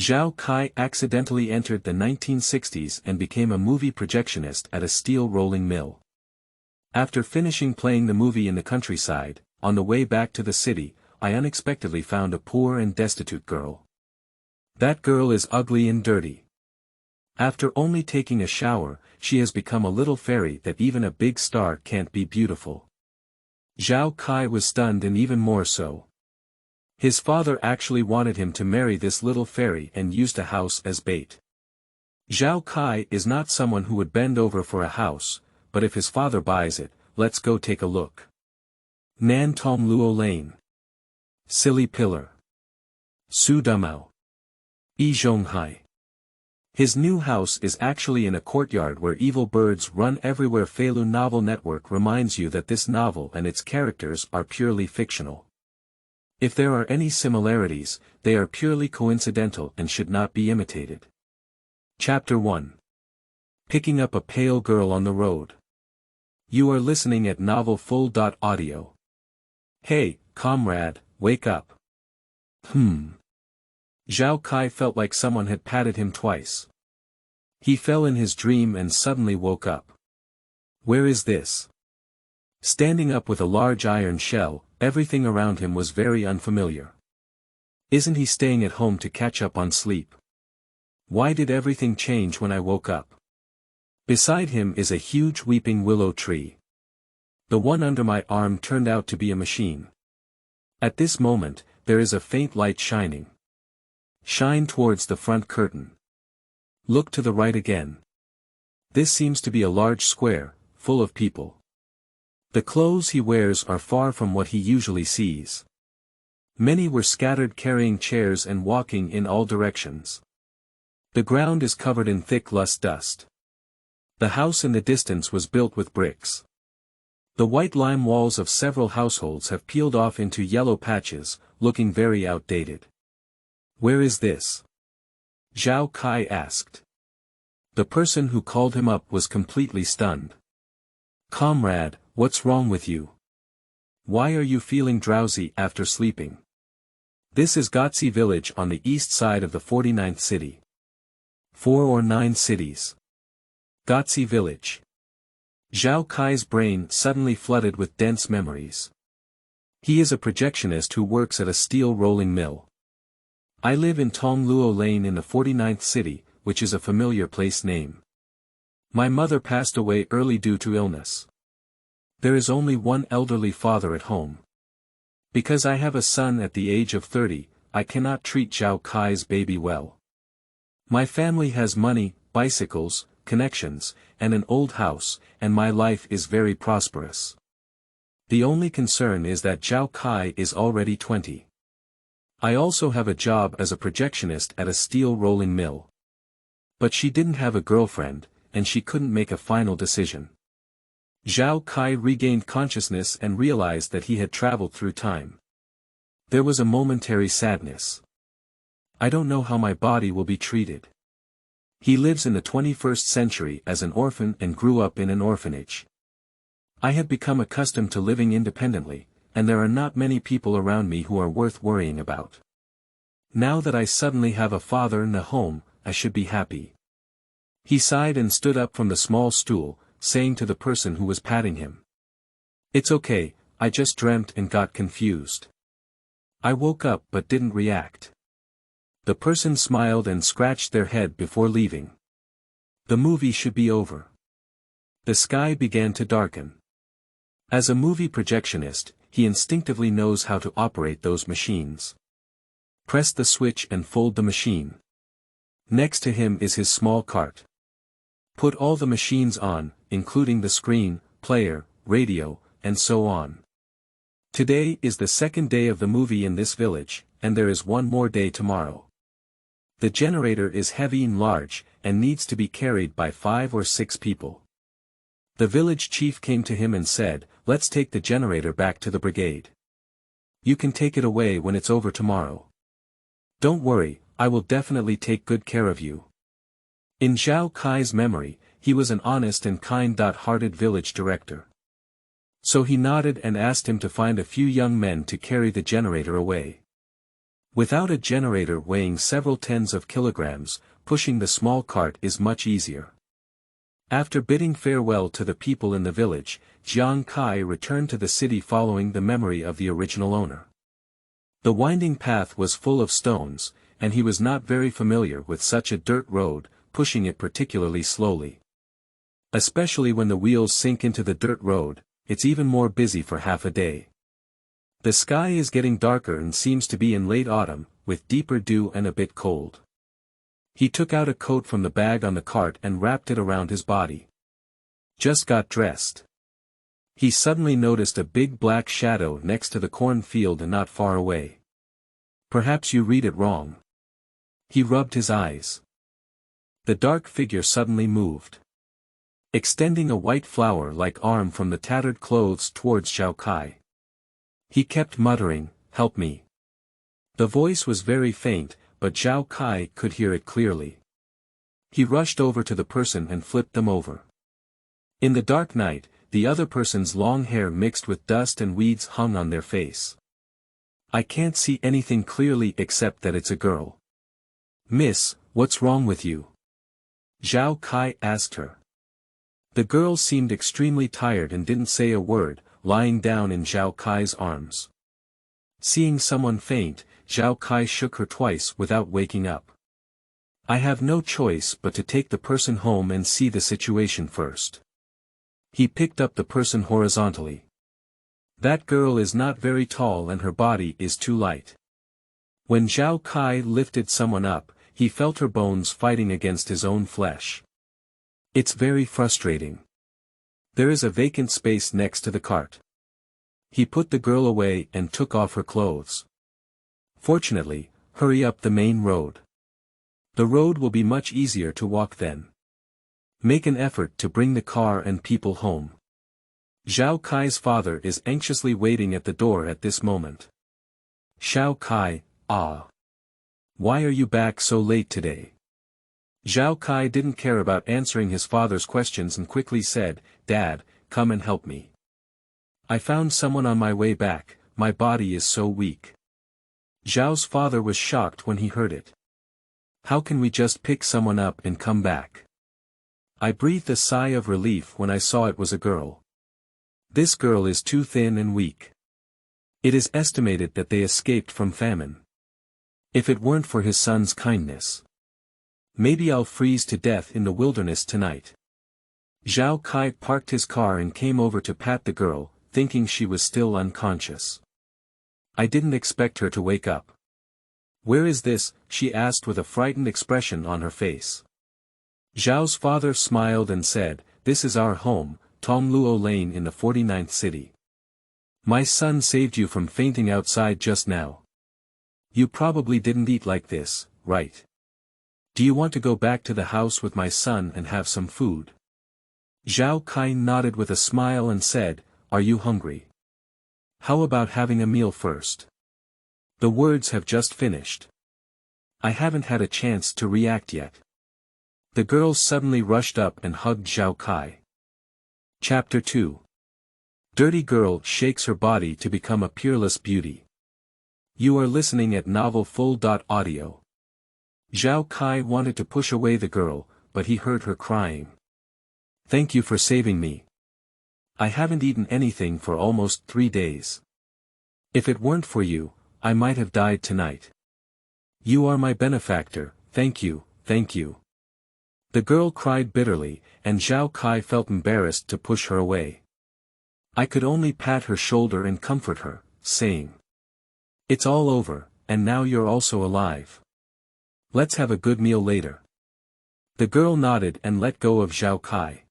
Zhao Kai accidentally entered the 1960s and became a movie projectionist at a steel rolling mill. After finishing playing the movie in the countryside, on the way back to the city, I unexpectedly found a poor and destitute girl. That girl is ugly and dirty. After only taking a shower, she has become a little fairy that even a big star can't be beautiful. Zhao Kai was stunned and even more so. His father actually wanted him to marry this little fairy and used a house as bait. Zhao Kai is not someone who would bend over for a house, but if his father buys it, let's go take a look. Nan Tongluo Lane. Silly Pillar. Su Damao. Zhonghai. His new house is actually in a courtyard where evil birds run everywhere. Feilu novel network reminds you that this novel and its characters are purely fictional. If there are any similarities, they are purely coincidental and should not be imitated. Chapter 1. Picking up a pale girl on the road. You are listening at novel full.audio. Hey, comrade, wake up. Zhao Kai felt like someone had patted him twice. He fell in his dream and suddenly woke up. Where is this? Standing up with a large iron shell, everything around him was very unfamiliar. Isn't he staying at home to catch up on sleep? Why did everything change when I woke up? Beside him is a huge weeping willow tree. The one under my arm turned out to be a machine. At this moment, there is a faint light shining. Shine towards the front curtain. Look to the right again. This seems to be a large square, full of people. The clothes he wears are far from what he usually sees. Many were scattered carrying chairs and walking in all directions. The ground is covered in thick loose dust. The house in the distance was built with bricks. The white lime walls of several households have peeled off into yellow patches, looking very outdated. Where is this? Zhao Kai asked. The person who called him up was completely stunned. Comrade, what's wrong with you? Why are you feeling drowsy after sleeping? This is Gotsi village on the east side of the 49th city. 4 or 9 cities. Gotsi village. Zhao Kai's brain suddenly flooded with dense memories. He is a projectionist who works at a steel rolling mill. I live in Tongluo Lane in the 49th city, which is a familiar place name. My mother passed away early due to illness. There is only one elderly father at home. Because I have a son at the age of 30, I cannot treat Zhao Kai's baby well. My family has money, bicycles, connections, and an old house, and my life is very prosperous. The only concern is that Zhao Kai is already 20. I also have a job as a projectionist at a steel rolling mill. But she didn't have a girlfriend, and she couldn't make a final decision. Zhao Kai regained consciousness and realized that he had traveled through time. There was a momentary sadness. I don't know how my body will be treated. He lives in the 21st century as an orphan and grew up in an orphanage. I have become accustomed to living independently, and there are not many people around me who are worth worrying about. Now that I suddenly have a father and a home, I should be happy. He sighed and stood up from the small stool, saying to the person who was patting him. It's okay, I just dreamt and got confused. I woke up but didn't react. The person smiled and scratched their head before leaving. The movie should be over. The sky began to darken. As a movie projectionist, he instinctively knows how to operate those machines. Press the switch and fold the machine. Next to him is his small cart. Put all the machines on, including the screen, player, radio, and so on. Today is the second day of the movie in this village, and there is one more day tomorrow. The generator is heavy and large, and needs to be carried by 5 or 6 people. The village chief came to him and said, let's take the generator back to the brigade. You can take it away when it's over tomorrow. Don't worry, I will definitely take good care of you. In Zhao Kai's memory, he was an honest and kind-hearted village director. So he nodded and asked him to find a few young men to carry the generator away. Without a generator weighing several tens of kilograms, pushing the small cart is much easier. After bidding farewell to the people in the village, Zhao Kai returned to the city following the memory of the original owner. The winding path was full of stones, and he was not very familiar with such a dirt road, pushing it particularly slowly. Especially when the wheels sink into the dirt road, it's even more busy for half a day. The sky is getting darker and seems to be in late autumn, with deeper dew and a bit cold. He took out a coat from the bag on the cart and wrapped it around his body. Just got dressed. He suddenly noticed a big black shadow next to the cornfield and not far away. Perhaps you read it wrong. He rubbed his eyes. The dark figure suddenly moved, extending a white flower-like arm from the tattered clothes towards Zhao Kai. He kept muttering, "Help me." The voice was very faint, but Zhao Kai could hear it clearly. He rushed over to the person and flipped them over. In the dark night, the other person's long hair mixed with dust and weeds hung on their face. "I can't see anything clearly except that it's a girl." "Miss, what's wrong with you?" Zhao Kai asked her. The girl seemed extremely tired and didn't say a word, lying down in Zhao Kai's arms. Seeing someone faint, Zhao Kai shook her twice without waking up. "I have no choice but to take the person home and see the situation first." He picked up the person horizontally. That girl is not very tall and her body is too light. When Zhao Kai lifted someone up, he felt her bones fighting against his own flesh. It's very frustrating. There is a vacant space next to the cart. He put the girl away and took off her clothes. Fortunately, hurry up the main road. The road will be much easier to walk then. Make an effort to bring the car and people home. Zhao Kai's father is anxiously waiting at the door at this moment. "Zhao Kai, why are you back so late today?" Zhao Kai didn't care about answering his father's questions and quickly said, "Dad, come and help me. I found someone on my way back, my body is so weak." Zhao's father was shocked when he heard it. "How can we just pick someone up and come back?" I breathed a sigh of relief when I saw it was a girl. This girl is too thin and weak. It is estimated that they escaped from famine. If it weren't for his son's kindness, maybe I'll freeze to death in the wilderness tonight. Zhao Kai parked his car and came over to pat the girl, thinking she was still unconscious. I didn't expect her to wake up. "Where is this?" she asked with a frightened expression on her face. Zhao's father smiled and said, "This is our home, Tongluo Lane in the 49th city. My son saved you from fainting outside just now. You probably didn't eat like this, right? Do you want to go back to the house with my son and have some food?" Zhao Kai nodded with a smile and said, "Are you hungry? How about having a meal first?" The words have just finished. I haven't had a chance to react yet. The girl suddenly rushed up and hugged Zhao Kai. Chapter 2. Dirty Girl Shakes Her Body to Become a Peerless Beauty. You are listening at novel.Audio. Zhao Kai wanted to push away the girl, but he heard her crying. "Thank you for saving me. I haven't eaten anything for almost 3 days. If it weren't for you, I might have died tonight. You are my benefactor, thank you, thank you." The girl cried bitterly, and Zhao Kai felt embarrassed to push her away. I could only pat her shoulder and comfort her, saying, "It's all over, and now you're also alive. Let's have a good meal later." The girl nodded and let go of Zhao Kai.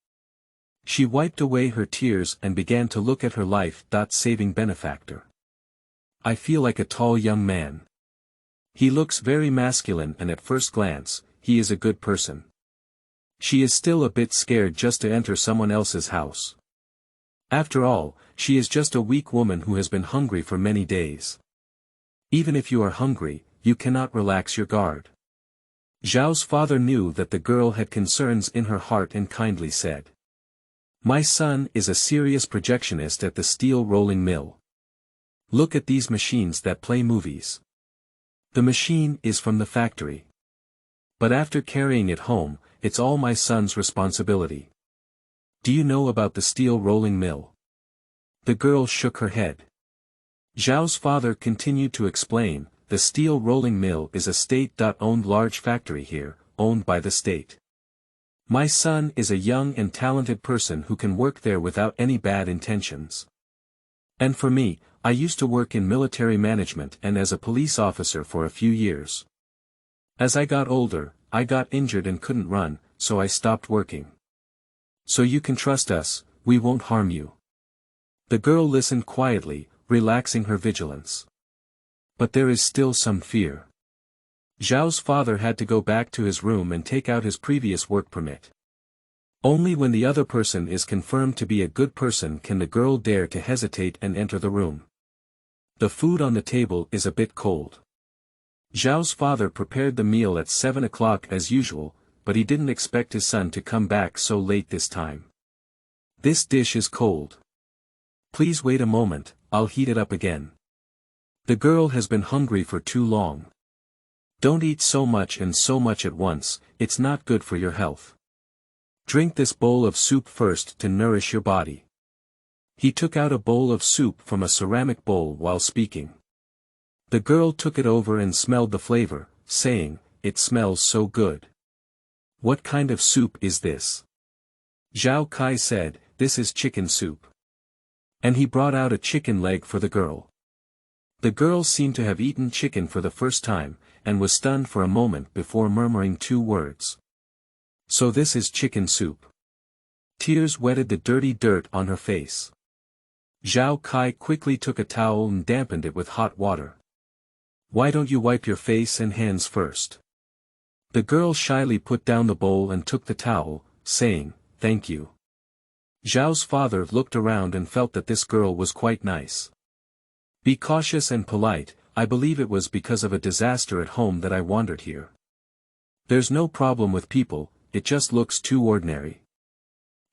She wiped away her tears and began to look at her life-saving benefactor. I feel like a tall young man. He looks very masculine and at first glance, he is a good person. She is still a bit scared just to enter someone else's house. After all, she is just a weak woman who has been hungry for many days. Even if you are hungry, you cannot relax your guard. Zhao's father knew that the girl had concerns in her heart and kindly said, "My son is a serious projectionist at the steel rolling mill. Look at these machines that play movies. The machine is from the factory. But after carrying it home, it's all my son's responsibility. Do you know about the steel rolling mill? The girl shook her head. Zhao's father continued to explain, the steel rolling mill is a state-owned large factory here, owned by the state. My son is a young and talented person who can work there without any bad intentions. And for me, I used to work in military management and as a police officer for a few years. As I got older, I got injured and couldn't run, so I stopped working. So you can trust us, we won't harm you. The girl listened quietly, relaxing her vigilance. But there is still some fear. Zhao's father had to go back to his room and take out his previous work permit. Only when the other person is confirmed to be a good person can the girl dare to hesitate and enter the room. The food on the table is a bit cold. Zhao's father prepared the meal at 7 o'clock as usual, but he didn't expect his son to come back so late this time. This dish is cold. Please wait a moment, I'll heat it up again. The girl has been hungry for too long. Don't eat so much and so much at once, it's not good for your health. Drink this bowl of soup first to nourish your body. He took out a bowl of soup from a ceramic bowl while speaking. The girl took it over and smelled the flavor, saying, "It smells so good. What kind of soup is this?" Zhao Kai said, "This is chicken soup." And he brought out a chicken leg for the girl. The girl seemed to have eaten chicken for the first time, and was stunned for a moment before murmuring two words. "So this is chicken soup." Tears wetted the dirty dirt on her face. Zhao Kai quickly took a towel and dampened it with hot water. "Why don't you wipe your face and hands first?" The girl shyly put down the bowl and took the towel, saying, "Thank you." Zhao's father looked around and felt that this girl was quite nice. "Be cautious and polite, I believe it was because of a disaster at home that I wandered here. There's no problem with people, it just looks too ordinary.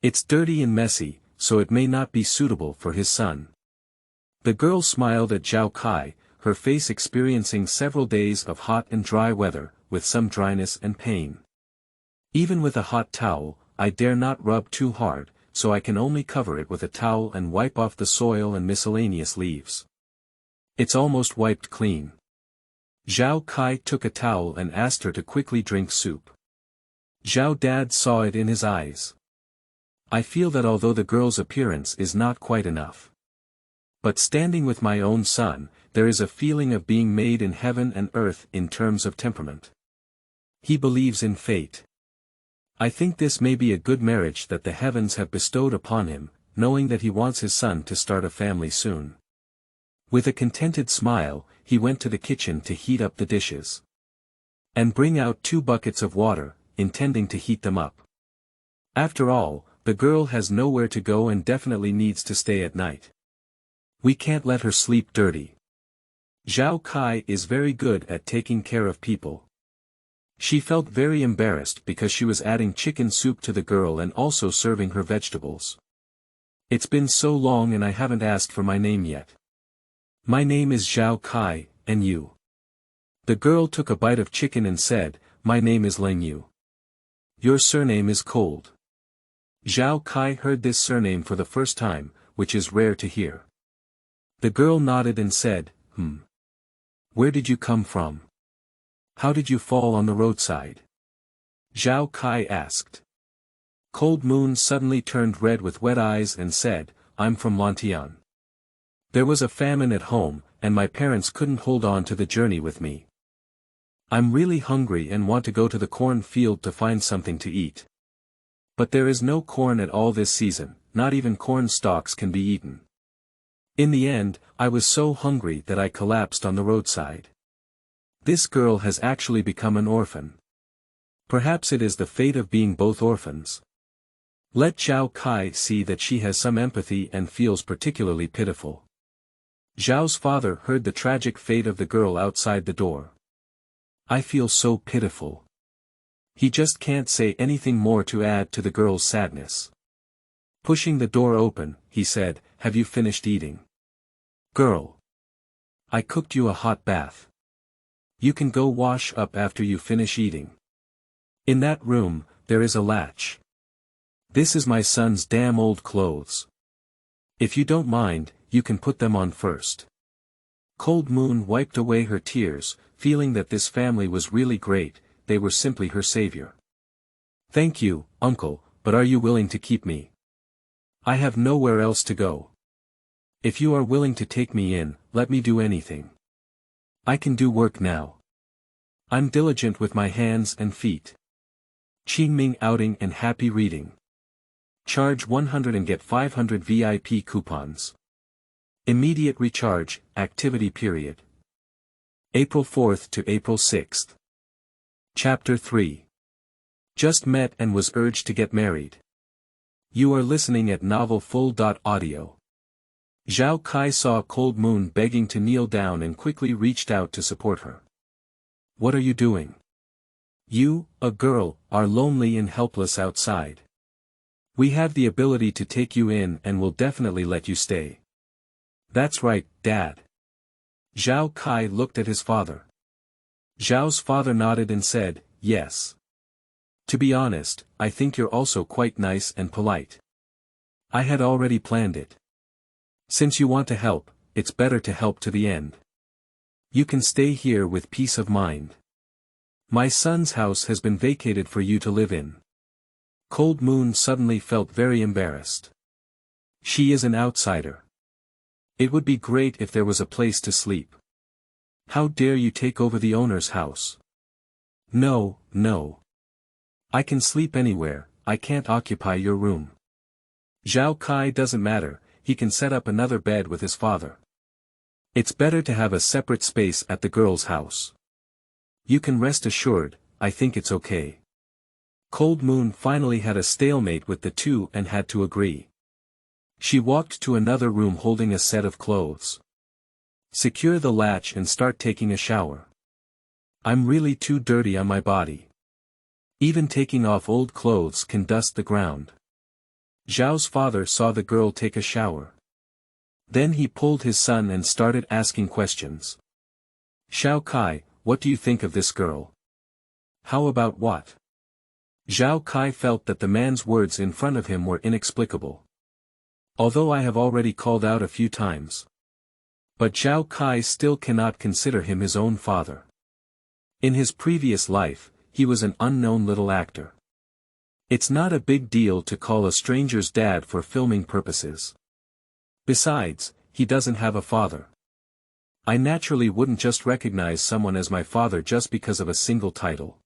It's dirty and messy, so it may not be suitable for his son." The girl smiled at Zhao Kai, her face experiencing several days of hot and dry weather, with some dryness and pain. "Even with a hot towel, I dare not rub too hard, so I can only cover it with a towel and wipe off the soil and miscellaneous leaves. It's almost wiped clean." Zhao Kai took a towel and asked her to quickly drink soup. Zhao Dad saw it in his eyes. "I feel that although the girl's appearance is not quite enough. But standing with my own son, there is a feeling of being made in heaven and earth in terms of temperament. He believes in fate. I think this may be a good marriage that the heavens have bestowed upon him, knowing that he wants his son to start a family soon." With a contented smile, he went to the kitchen to heat up the dishes. And bring out 2 buckets of water, intending to heat them up. After all, the girl has nowhere to go and definitely needs to stay at night. We can't let her sleep dirty. Zhao Kai is very good at taking care of people. She felt very embarrassed because she was adding chicken soup to the girl and also serving her vegetables. "It's been so long and I haven't asked for my name yet. My name is Zhao Kai, and you?" The girl took a bite of chicken and said, "My name is Ling Yu." "Your surname is Cold." Zhao Kai heard this surname for the first time, which is rare to hear. The girl nodded and said, Where did you come from? How did you fall on the roadside?" Zhao Kai asked. Cold Moon suddenly turned red with wet eyes and said, "I'm from Lantian. There was a famine at home, and my parents couldn't hold on to the journey with me. I'm really hungry and want to go to the corn field to find something to eat. But there is no corn at all this season, not even corn stalks can be eaten. In the end, I was so hungry that I collapsed on the roadside. This girl has actually become an orphan. Perhaps it is the fate of being both orphans. Let Zhao Kai see that she has some empathy and feels particularly pitiful." Zhao's father heard the tragic fate of the girl outside the door. "I feel so pitiful." He just can't say anything more to add to the girl's sadness. Pushing the door open, he said, "Have you finished eating? Girl. I cooked you a hot bath. You can go wash up after you finish eating. In that room, there is a latch. This is my son's damn old clothes. If you don't mind, you can put them on first. Cold Moon wiped away her tears, feeling that this family was really great, they were simply her savior. Thank you, uncle, but are you willing to keep me? I have nowhere else to go. If you are willing to take me in, let me do anything. I can do work now. I'm diligent with my hands and feet. Qingming outing and happy reading. Charge 100 and get 500 VIP coupons. Immediate recharge, activity period. April 4th to April 6th. Chapter 3. Just met and was urged to get married. You are listening at novel full.audio. Zhao Kai saw Cold Moon begging to kneel down and quickly reached out to support her. What are you doing? You, a girl, are lonely and helpless outside. We have the ability to take you in and will definitely let you stay. That's right, Dad. Zhao Kai looked at his father. Zhao's father nodded and said, yes. To be honest, I think you're also quite nice and polite. I had already planned it. Since you want to help, it's better to help to the end. You can stay here with peace of mind. My son's house has been vacated for you to live in. Cold Moon suddenly felt very embarrassed. She is an outsider. It would be great if there was a place to sleep. How dare you take over the owner's house? No, no. I can sleep anywhere, I can't occupy your room. Zhao Kai doesn't matter, he can set up another bed with his father. It's better to have a separate space at the girl's house. You can rest assured, I think it's okay. Cold Moon finally had a stalemate with the two and had to agree. She walked to another room holding a set of clothes. Secure the latch and start taking a shower. I'm really too dirty on my body. Even taking off old clothes can dust the ground. Zhao's father saw the girl take a shower. Then he pulled his son and started asking questions. Zhao Kai, what do you think of this girl? How about what? Zhao Kai felt that the man's words in front of him were inexplicable. Although I have already called out a few times. But Zhao Kai still cannot consider him his own father. In his previous life, he was an unknown little actor. It's not a big deal to call a stranger's dad for filming purposes. Besides, he doesn't have a father. I naturally wouldn't just recognize someone as my father just because of a single title.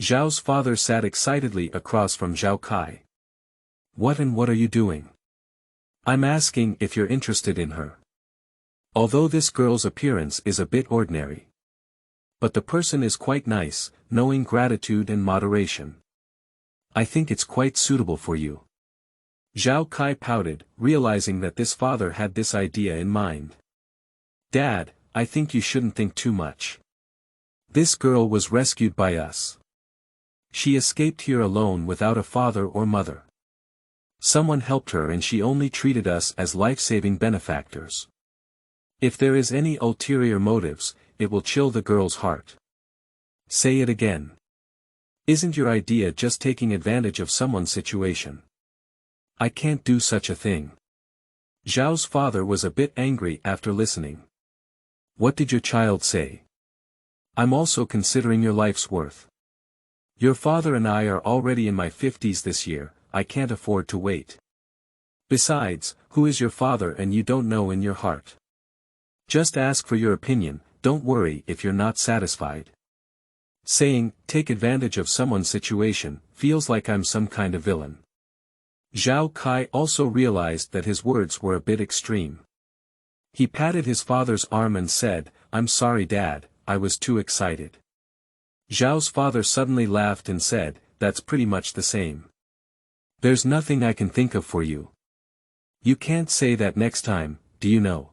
Zhao's father sat excitedly across from Zhao Kai. What are you doing? I'm asking if you're interested in her. Although this girl's appearance is a bit ordinary. But the person is quite nice, knowing gratitude and moderation. I think it's quite suitable for you. Zhao Kai pouted, realizing that this father had this idea in mind. Dad, I think you shouldn't think too much. This girl was rescued by us. She escaped here alone without a father or mother. Someone helped her and she only treated us as life-saving benefactors. If there is any ulterior motives, it will chill the girl's heart. Say it again. Isn't your idea just taking advantage of someone's situation? I can't do such a thing. Zhao's father was a bit angry after listening. What did your child say? I'm also considering your life's worth. Your father and I are already in my 50s this year, I can't afford to wait. Besides, who is your father and you don't know in your heart? Just ask for your opinion, don't worry if you're not satisfied. Saying, take advantage of someone's situation, feels like I'm some kind of villain. Zhao Kai also realized that his words were a bit extreme. He patted his father's arm and said, I'm sorry Dad, I was too excited. Zhao's father suddenly laughed and said, that's pretty much the same. There's nothing I can think of for you. You can't say that next time, do you know?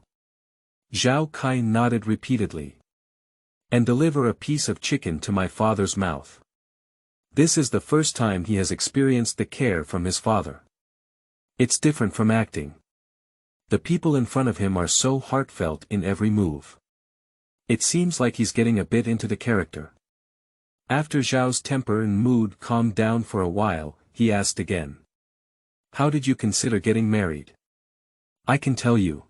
Zhao Kai nodded repeatedly. And deliver a piece of chicken to my father's mouth. This is the first time he has experienced the care from his father. It's different from acting. The people in front of him are so heartfelt in every move. It seems like he's getting a bit into the character. After Zhao's temper and mood calmed down for a while, he asked again. How did you consider getting married? I can tell you.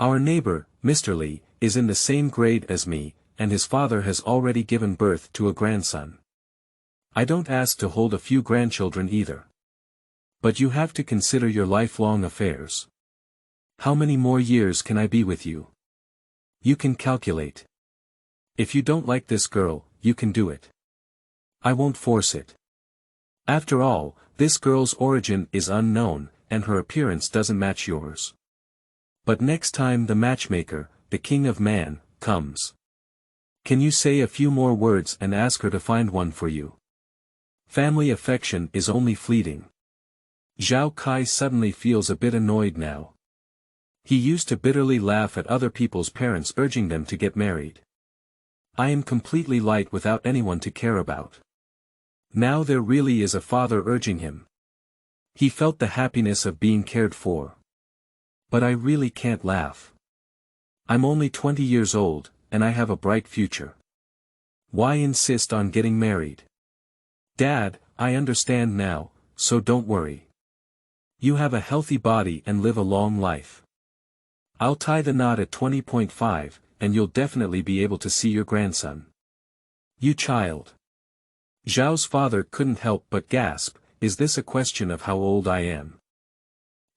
Our neighbor, Mr. Li, is in the same grade as me, and his father has already given birth to a grandson. I don't ask to hold a few grandchildren either. But you have to consider your lifelong affairs. How many more years can I be with you? You can calculate. If you don't like this girl, you can do it. I won't force it. After all, this girl's origin is unknown, and her appearance doesn't match yours. But next time the matchmaker, the king of man, comes. Can you say a few more words and ask her to find one for you? Family affection is only fleeting. Zhao Kai suddenly feels a bit annoyed now. He used to bitterly laugh at other people's parents urging them to get married. I am completely light without anyone to care about. Now there really is a father urging him. He felt the happiness of being cared for. But I really can't laugh. I'm only 20 years old, and I have a bright future. Why insist on getting married? Dad, I understand now, so don't worry. You have a healthy body and live a long life. I'll tie the knot at 20.5, and you'll definitely be able to see your grandson. You child. Zhao's father couldn't help but gasp, is this a question of how old I am?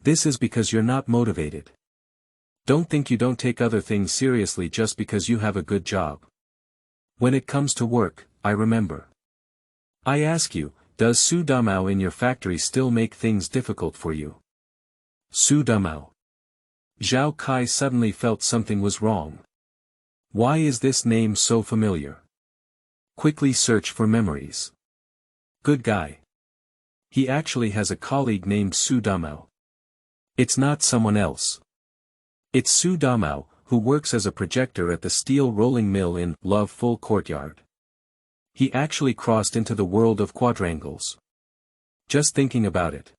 This is because you're not motivated. Don't think you don't take other things seriously just because you have a good job. When it comes to work, I remember. I ask you, does Damao in your factory still make things difficult for you? Damao. Zhao Kai suddenly felt something was wrong. Why is this name so familiar? Quickly search for memories. Good guy. He actually has a colleague named Damao. It's not someone else. It's Damao, who works as a projector at the steel rolling mill in look.Full courtyard. He actually crossed into the world of quadrangles. Just thinking about it.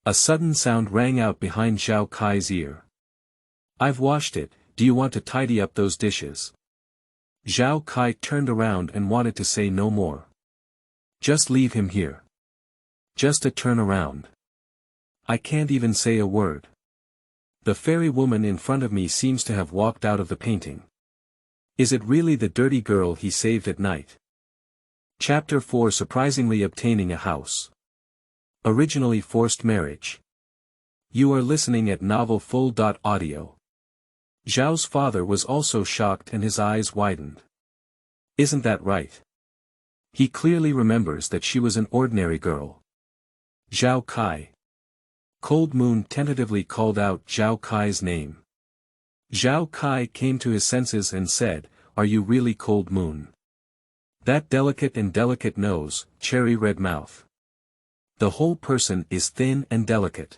A sudden sound rang out behind Zhao Kai's ear. I've washed it, do you want to tidy up those dishes? Zhao Kai turned around and wanted to say no more. Just leave him here. Just a turn around. I can't even say a word. The fairy woman in front of me seems to have walked out of the painting. Is it really the dirty girl he saved at night? Chapter 4 Surprisingly Obtaining a House. Originally Forced Marriage. You are listening at novelfull.audio. Zhao's father was also shocked and his eyes widened. Isn't that right? He clearly remembers that she was an ordinary girl. Zhao Kai. Cold Moon tentatively called out Zhao Kai's name. Zhao Kai came to his senses and said, Are you really Cold Moon? That delicate nose, cherry red mouth. The whole person is thin and delicate.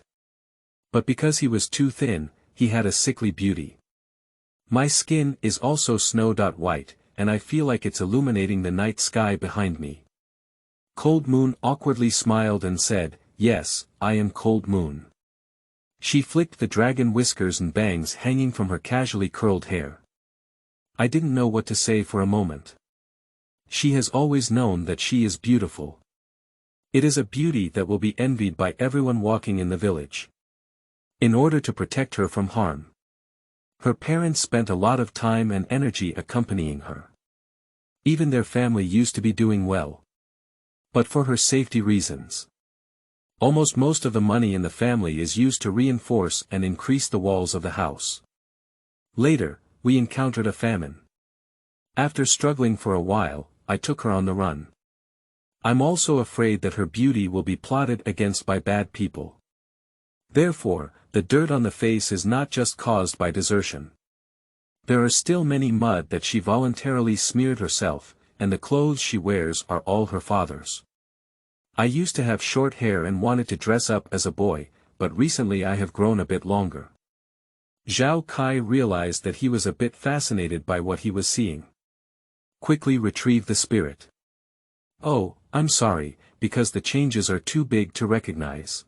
But because he was too thin, he had a sickly beauty. My skin is also snow-white, and I feel like it's illuminating the night sky behind me. Cold Moon awkwardly smiled and said, Yes, I am Cold Moon. She flicked the dragon whiskers and bangs hanging from her casually curled hair. I didn't know what to say for a moment. She has always known that she is beautiful. It is a beauty that will be envied by everyone walking in the village. In order to protect her from harm. Her parents spent a lot of time and energy accompanying her. Even their family used to be doing well. But for her safety reasons. Almost most of the money in the family is used to reinforce and increase the walls of the house. Later, we encountered a famine. After struggling for a while, I took her on the run. I'm also afraid that her beauty will be plotted against by bad people. Therefore, the dirt on the face is not just caused by desertion. There are still many mud that she voluntarily smeared herself, and the clothes she wears are all her father's. I used to have short hair and wanted to dress up as a boy, but recently I have grown a bit longer. Zhao Kai realized that he was a bit fascinated by what he was seeing. Quickly retrieve the spirit. Oh, I'm sorry, because the changes are too big to recognize.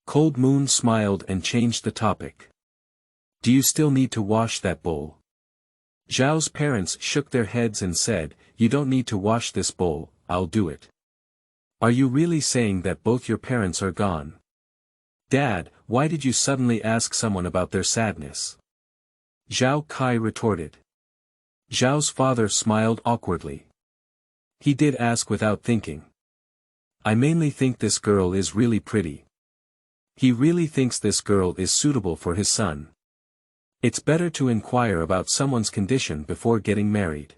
Cold Moon smiled and changed the topic. Do you still need to wash that bowl? Zhao's parents shook their heads and said, "You don't need to wash this bowl, I'll do it." "Are you really saying that both your parents are gone?" "Dad, why did you suddenly ask someone about their sadness?" Zhao Kai retorted. Zhao's father smiled awkwardly. He did ask without thinking. "I mainly think this girl is really pretty." He really thinks this girl is suitable for his son. It's better to inquire about someone's condition before getting married.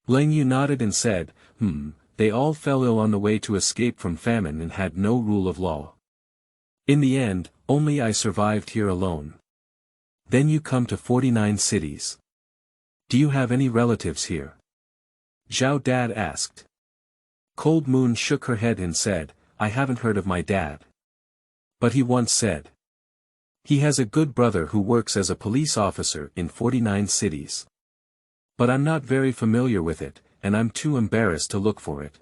Leng Yu nodded and said, They all fell ill on the way to escape from famine and had no rule of law. In the end, only I survived here alone. Then you come to 49 cities. Do you have any relatives here?" Zhao Dad asked. Cold Moon shook her head and said, "I haven't heard of my dad. But he once said. He has a good brother who works as a police officer in 49 cities. But I'm not very familiar with it, and I'm too embarrassed to look for it."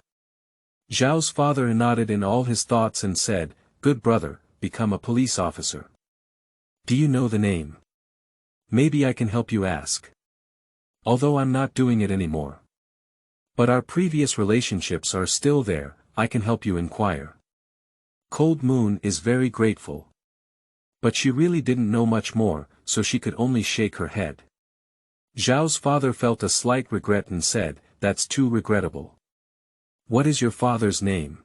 Zhao's father nodded in all his thoughts and said, "Good brother, become a police officer. Do you know the name? Maybe I can help you ask. Although I'm not doing it anymore. But our previous relationships are still there, I can help you inquire." Cold Moon is very grateful. But she really didn't know much more, so she could only shake her head. Zhao's father felt a slight regret and said, "That's too regrettable. What is your father's name?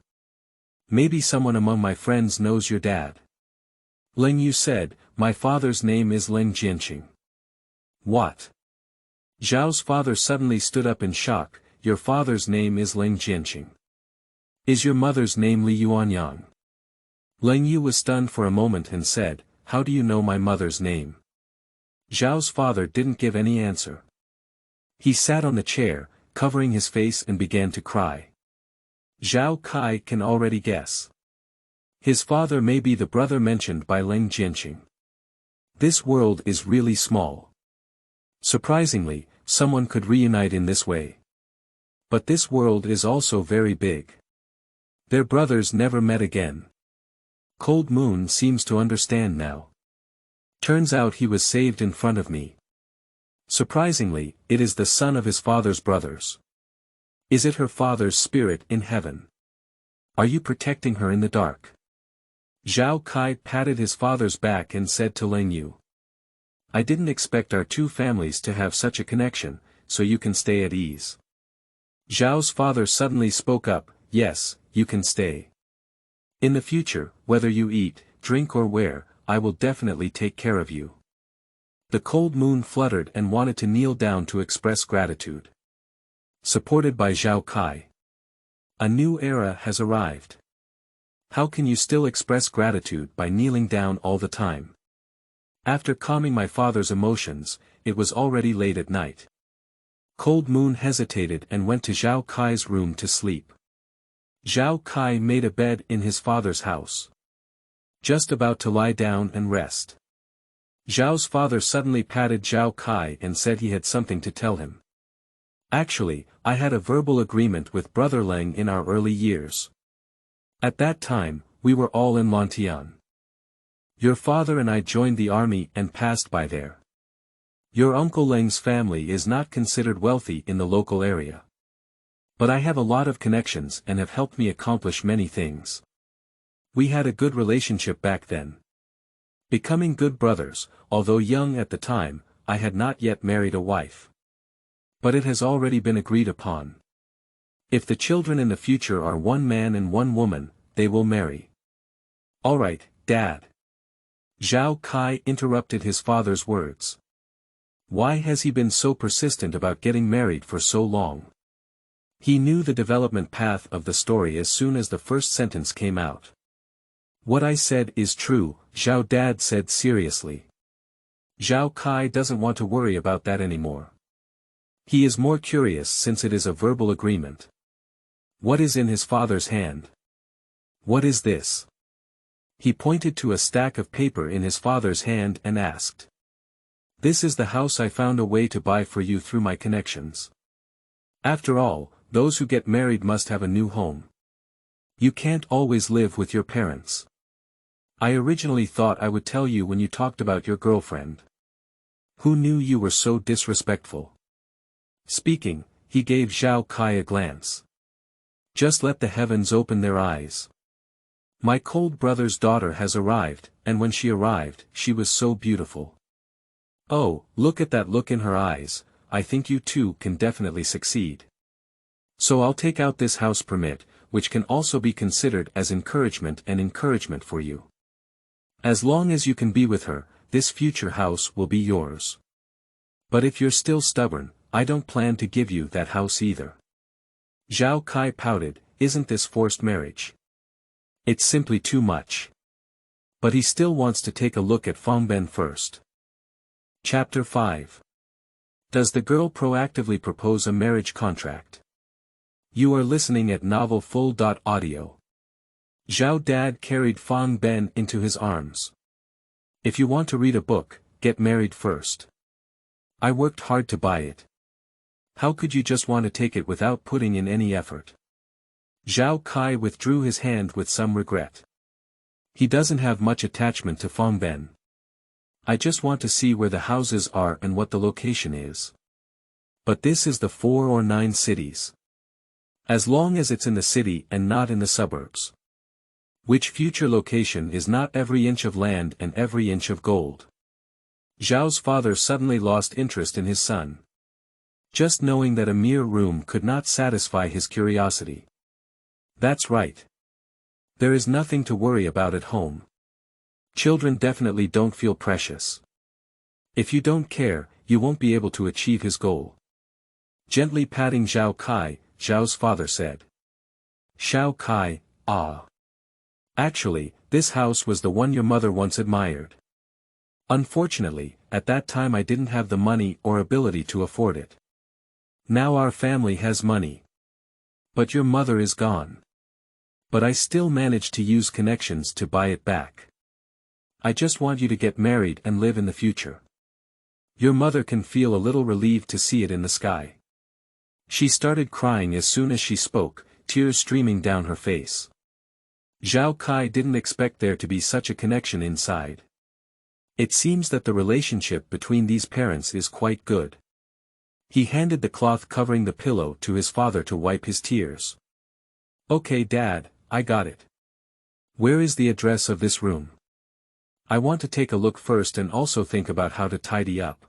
Maybe someone among my friends knows your dad." Leng Yu said, "My father's name is Leng Jianqing." "What?" Zhao's father suddenly stood up in shock, "Your father's name is Leng Jianqing. Is your mother's name Li Yuanyang?" Leng Yu was stunned for a moment and said, "How do you know my mother's name?" Zhao's father didn't give any answer. He sat on the chair, covering his face and began to cry. Zhao Kai can already guess. His father may be the brother mentioned by Leng Jianqing. This world is really small. Surprisingly, someone could reunite in this way. But this world is also very big. Their brothers never met again. Cold Moon seems to understand now. Turns out he was saved in front of me. Surprisingly, it is the son of his father's brothers. Is it her father's spirit in heaven? Are you protecting her in the dark? Zhao Kai patted his father's back and said to Leng Yu. "I didn't expect our two families to have such a connection, so you can stay at ease." Zhao's father suddenly spoke up, "Yes, you can stay. In the future, whether you eat, drink or wear, I will definitely take care of you." The Cold Moon fluttered and wanted to kneel down to express gratitude. Supported by Zhao Kai. A new era has arrived. How can you still express gratitude by kneeling down all the time? After calming my father's emotions, it was already late at night. Cold Moon hesitated and went to Zhao Kai's room to sleep. Zhao Kai made a bed in his father's house. Just about to lie down and rest. Zhao's father suddenly patted Zhao Kai and said he had something to tell him. "Actually, I had a verbal agreement with Brother Leng in our early years. At that time, we were all in Lantian. Your father and I joined the army and passed by there. Your Uncle Leng's family is not considered wealthy in the local area. But I have a lot of connections and have helped me accomplish many things. We had a good relationship back then. Becoming good brothers, although young at the time, I had not yet married a wife. But it has already been agreed upon. If the children in the future are one man and one woman, they will marry." "Alright, Dad." Zhao Kai interrupted his father's words. Why has he been so persistent about getting married for so long? He knew the development path of the story as soon as the first sentence came out. "What I said is true," Zhao Dad said seriously. Zhao Kai doesn't want to worry about that anymore. He is more curious since it is a verbal agreement. What is in his father's hand? What is this? He pointed to a stack of paper in his father's hand and asked. "This is the house I found a way to buy for you through my connections. After all, those who get married must have a new home. You can't always live with your parents. I originally thought I would tell you when you talked about your girlfriend. Who knew you were so disrespectful? Speaking, he gave Zhao Kai a glance. Just let the heavens open their eyes. My cold brother's daughter has arrived, and when she arrived, she was so beautiful. Oh, look at that look in her eyes, I think you two can definitely succeed. So I'll take out this house permit, which can also be considered as encouragement for you. As long as you can be with her, this future house will be yours. But if you're still stubborn, I don't plan to give you that house either. Zhao Kai pouted, isn't this forced marriage? It's simply too much. But he still wants to take a look at Fangben first. Chapter 5. Does the girl proactively propose a marriage contract? You are listening at novel full.audio. Zhao Dad carried Fangben into his arms. If you want to read a book, get married first. I worked hard to buy it. How could you just want to take it without putting in any effort? Zhao Kai withdrew his hand with some regret. He doesn't have much attachment to Fangben. I just want to see where the houses are and what the location is. But this is the 4 or 9 cities. As long as it's in the city and not in the suburbs. Which future location is not every inch of land and every inch of gold? Zhao's father suddenly lost interest in his son. Just knowing that a mere room could not satisfy his curiosity. That's right. There is nothing to worry about at home. Children definitely don't feel precious. If you don't care, you won't be able to achieve his goal. Gently patting Zhao Kai, Zhao's father said. Zhao Kai, ah. Actually, this house was the one your mother once admired. Unfortunately, at that time I didn't have the money or ability to afford it. Now our family has money. But your mother is gone. But I still managed to use connections to buy it back. I just want you to get married and live in the future. Your mother can feel a little relieved to see it in the sky. She started crying as soon as she spoke, tears streaming down her face. Zhao Kai didn't expect there to be such a connection inside. It seems that the relationship between these parents is quite good. He handed the cloth covering the pillow to his father to wipe his tears. Okay Dad, I got it. Where is the address of this room? I want to take a look first and also think about how to tidy up.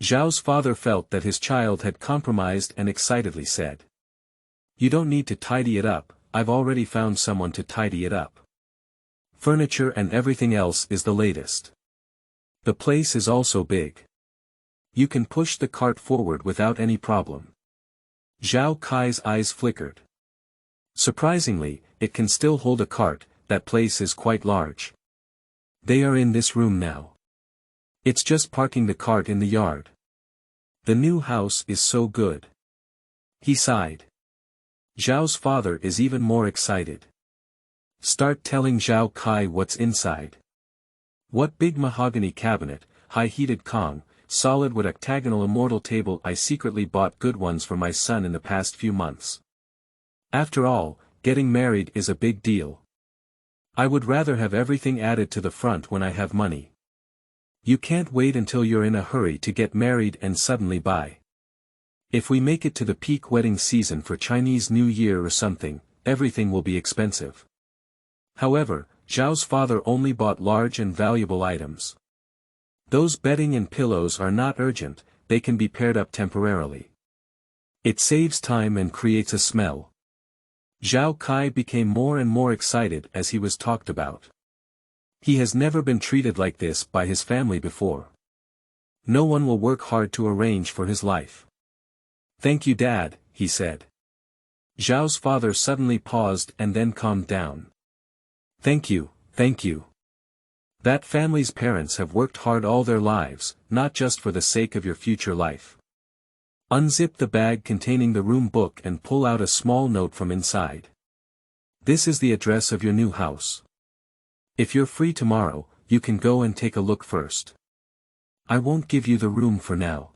Zhao's father felt that his child had compromised and excitedly said. You don't need to tidy it up, I've already found someone to tidy it up. Furniture and everything else is the latest. The place is also big. You can push the cart forward without any problem. Zhao Kai's eyes flickered. Surprisingly, it can still hold a cart, that place is quite large. They are in this room now. It's just parking the cart in the yard. The new house is so good. He sighed. Zhao's father is even more excited. Start telling Zhao Kai what's inside. What big mahogany cabinet, high-heated Kong, solid wood octagonal immortal table. I secretly bought good ones for my son in the past few months. After all, getting married is a big deal. I would rather have everything added to the front when I have money. You can't wait until you're in a hurry to get married and suddenly buy. If we make it to the peak wedding season for Chinese New Year or something, everything will be expensive. However, Zhao's father only bought large and valuable items. Those bedding and pillows are not urgent, they can be paired up temporarily. It saves time and creates a smell. Zhao Kai became more and more excited as he was talked about. He has never been treated like this by his family before. No one will work hard to arrange for his life. Thank you Dad, he said. Zhao's father suddenly paused and then calmed down. Thank you, thank you. That family's parents have worked hard all their lives, not just for the sake of your future life. Unzip the bag containing the room book and pull out a small note from inside. This is the address of your new house. If you're free tomorrow, you can go and take a look first. I won't give you the room for now.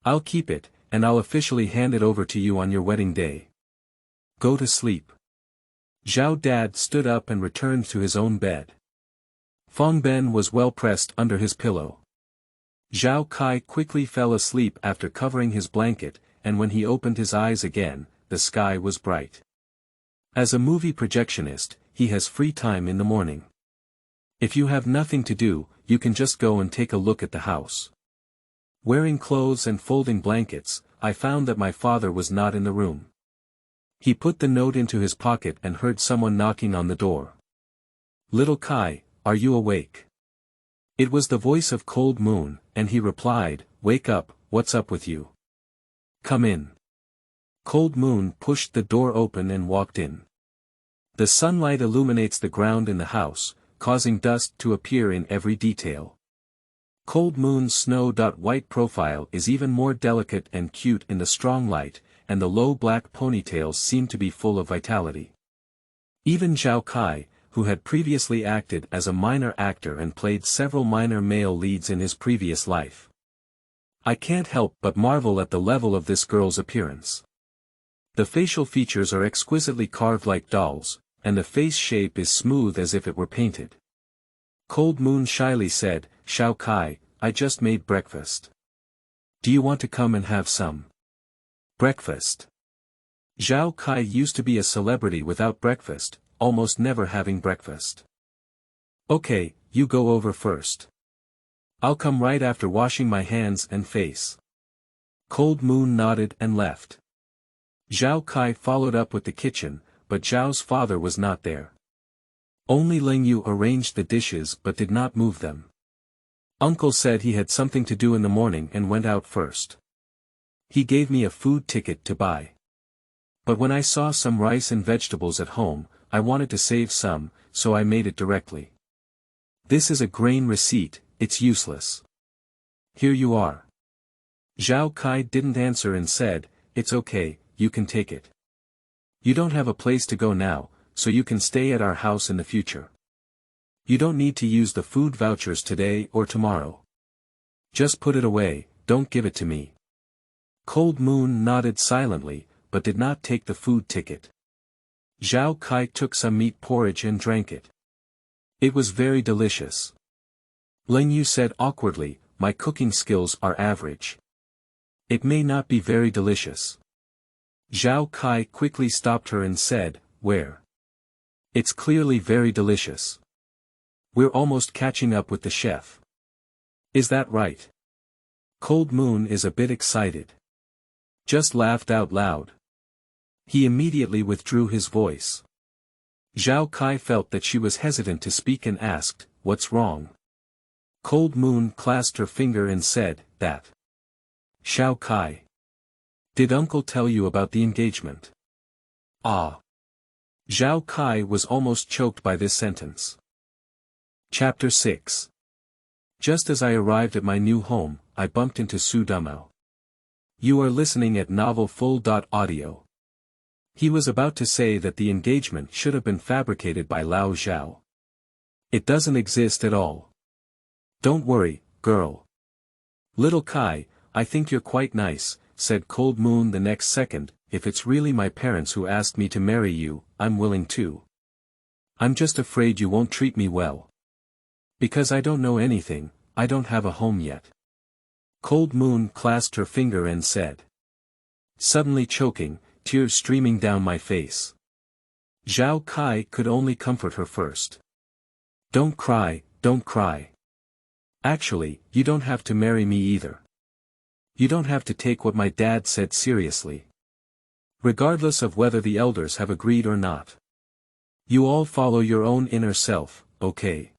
I'll keep it, and I'll officially hand it over to you on your wedding day. Go to sleep. Zhao Dad stood up and returned to his own bed. Fangben was well pressed under his pillow. Zhao Kai quickly fell asleep after covering his blanket, and when he opened his eyes again, the sky was bright. As a movie projectionist, he has free time in the morning. If you have nothing to do, you can just go and take a look at the house. Wearing clothes and folding blankets, I found that my father was not in the room. He put the note into his pocket and heard someone knocking on the door. "Little Kai, are you awake?" It was the voice of Cold Moon, and he replied, "Wake up, what's up with you? Come in." Cold Moon pushed the door open and walked in. The sunlight illuminates the ground in the house, causing dust to appear in every detail. Cold Moon's snow-white profile is even more delicate and cute in the strong light, and the low black ponytails seem to be full of vitality. Even Zhao Kai, who had previously acted as a minor actor and played several minor male leads in his previous life. I can't help but marvel at the level of this girl's appearance. The facial features are exquisitely carved like dolls, and the face shape is smooth as if it were painted. Cold Moon shyly said, "Zhao Kai, I just made breakfast. Do you want to come and have some?" Breakfast. Zhao Kai used to be a celebrity without breakfast, almost never having breakfast. "Okay, you go over first. I'll come right after washing my hands and face." Cold Moon nodded and left. Zhao Kai followed up with the kitchen, but Zhao's father was not there. Only Ling Yu arranged the dishes but did not move them. Uncle said he had something to do in the morning and went out first. He gave me a food ticket to buy. But when I saw some rice and vegetables at home, I wanted to save some, so I made it directly. This is a grain receipt, it's useless. Here you are. Zhao Kai didn't answer and said, "It's okay, you can take it. You don't have a place to go now, so you can stay at our house in the future. You don't need to use the food vouchers today or tomorrow. Just put it away, don't give it to me." Cold Moon nodded silently, but did not take the food ticket. Zhao Kai took some meat porridge and drank it. It was very delicious. Ling Yu said awkwardly, "My cooking skills are average. It may not be very delicious." Zhao Kai quickly stopped her and said, "Where? It's clearly very delicious. We're almost catching up with the chef. Is that right?" Cold Moon is a bit excited. Just laughed out loud. He immediately withdrew his voice. Zhao Kai felt that she was hesitant to speak and asked, "What's wrong?" Cold Moon clasped her finger and said, "That." "Zhao Kai. Did Uncle tell you about the engagement?" "Ah." Zhao Kai was almost choked by this sentence. Chapter 6. Just as I arrived at my new home, I bumped into Damao. You are listening at novel.Audio. He was about to say that the engagement should have been fabricated by Lao Zhao. It doesn't exist at all. "Don't worry, girl. Little Kai, I think you're quite nice," said Cold Moon the next second. "If it's really my parents who asked me to marry you, I'm willing to. I'm just afraid you won't treat me well. Because I don't know anything, I don't have a home yet." Cold Moon clasped her finger and said. Suddenly choking, tears streaming down my face. Zhao Kai could only comfort her first. "Don't cry, don't cry. Actually, you don't have to marry me either. You don't have to take what my dad said seriously. Regardless of whether the elders have agreed or not. You all follow your own inner self, okay?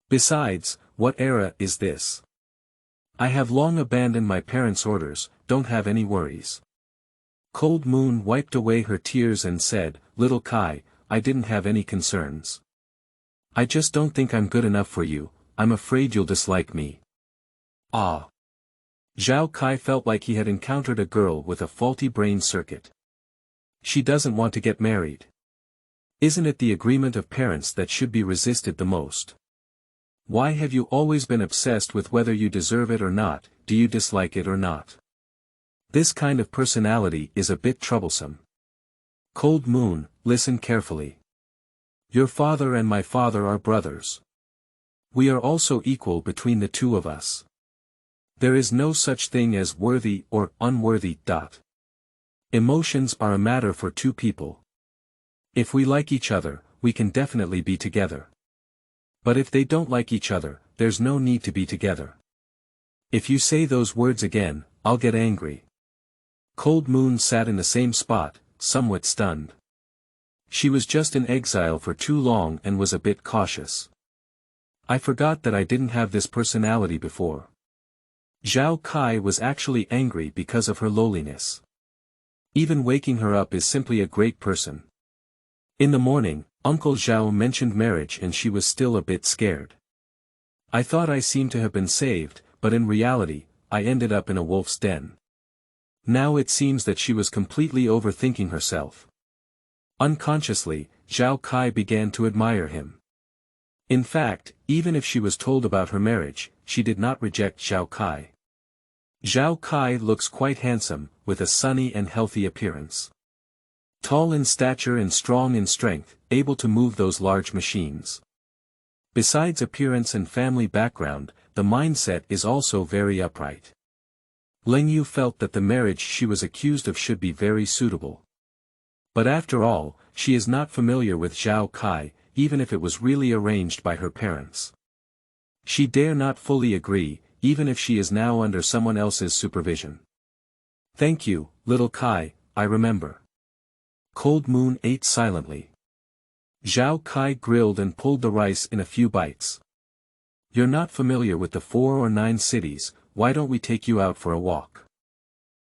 Besides, what era is this? I have long abandoned my parents' orders, don't have any worries." Cold Moon wiped away her tears and said, "Little Kai, I didn't have any concerns. I just don't think I'm good enough for you, I'm afraid you'll dislike me." "Ah." Zhao Kai felt like he had encountered a girl with a faulty brain circuit. She doesn't want to get married. Isn't it the agreement of parents that should be resisted the most? Why have you always been obsessed with whether you deserve it or not, do you dislike it or not? This kind of personality is a bit troublesome. Cold Moon, listen carefully. Your father and my father are brothers. We are also equal between the two of us. There is no such thing as worthy or unworthy. Emotions are a matter for two people. If we like each other, we can definitely be together. But if they don't like each other, there's no need to be together. If you say those words again, I'll get angry. Cold Moon sat in the same spot, somewhat stunned. She was just in exile for too long and was a bit cautious. I forgot that I didn't have this personality before. Zhao Kai was actually angry because of her lowliness. Even waking her up is simply a great person. In the morning, Uncle Zhao mentioned marriage and she was still a bit scared. I thought I seemed to have been saved, but in reality, I ended up in a wolf's den. Now it seems that she was completely overthinking herself. Unconsciously, Zhao Kai began to admire him. In fact, even if she was told about her marriage, she did not reject Zhao Kai. Zhao Kai looks quite handsome, with a sunny and healthy appearance. Tall in stature and strong in strength, able to move those large machines. Besides appearance and family background, the mindset is also very upright. Leng Yu felt that the marriage she was accused of should be very suitable. But after all, she is not familiar with Zhao Kai, even if it was really arranged by her parents. She dare not fully agree, even if she is now under someone else's supervision. Thank you, little Kai, I remember. Cold Moon ate silently. Zhao Kai grilled and pulled the rice in a few bites. You're not familiar with the 4 or 9 cities, why don't we take you out for a walk?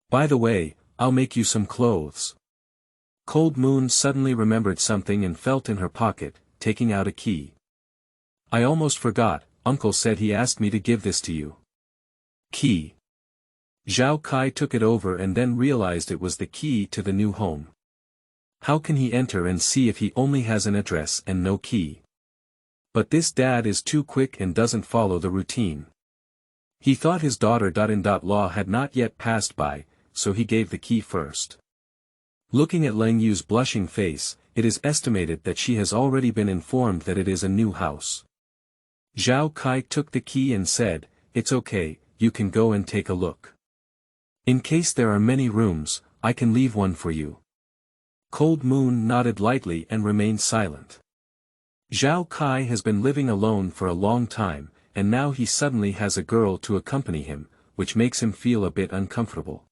By the way, I'll make you some clothes. Cold Moon suddenly remembered something and felt in her pocket, taking out a key. I almost forgot, Uncle said he asked me to give this to you. Key. Zhao Kai took it over and then realized it was the key to the new home. How can he enter and see if he only has an address and no key? But this dad is too quick and doesn't follow the routine. He thought his daughter.In.Law had not yet passed by, so he gave the key first. Looking at Leng Yu's blushing face, it is estimated that she has already been informed that it is a new house. Zhao Kai took the key and said, "It's okay, you can go and take a look. In case there are many rooms, I can leave one for you." Cold Moon nodded lightly and remained silent. Zhao Kai has been living alone for a long time, and now he suddenly has a girl to accompany him, which makes him feel a bit uncomfortable.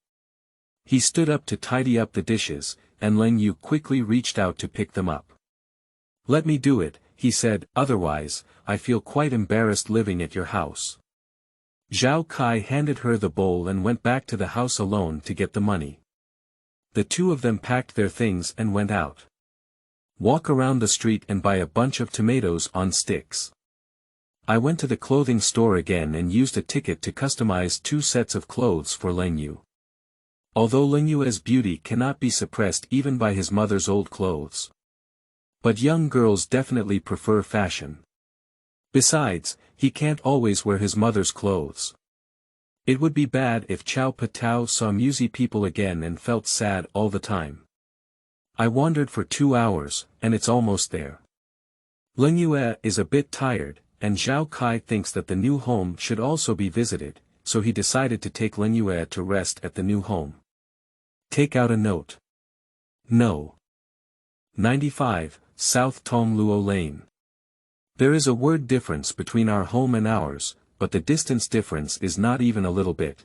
He stood up to tidy up the dishes, and Leng Yu quickly reached out to pick them up. "Let me do it," he said, "otherwise, I feel quite embarrassed living at your house." Zhao Kai handed her the bowl and went back to the house alone to get the money. The two of them packed their things and went out. Walk around the street and buy a bunch of tomatoes on sticks. I went to the clothing store again and used a ticket to customize 2 sets of clothes for Leng Yu. Although Leng Yu's beauty cannot be suppressed even by his mother's old clothes. But young girls definitely prefer fashion. Besides, he can't always wear his mother's clothes. It would be bad if Chow Patao saw Musi people again and felt sad all the time. I wandered for 2 hours, and it's almost there. Leng Yu is a bit tired, and Zhao Kai thinks that the new home should also be visited, so he decided to take Leng Yu to rest at the new home. Take out a note. No. 95, South Tongluo Lane. There is a word difference between our home and ours, but the distance difference is not even a little bit.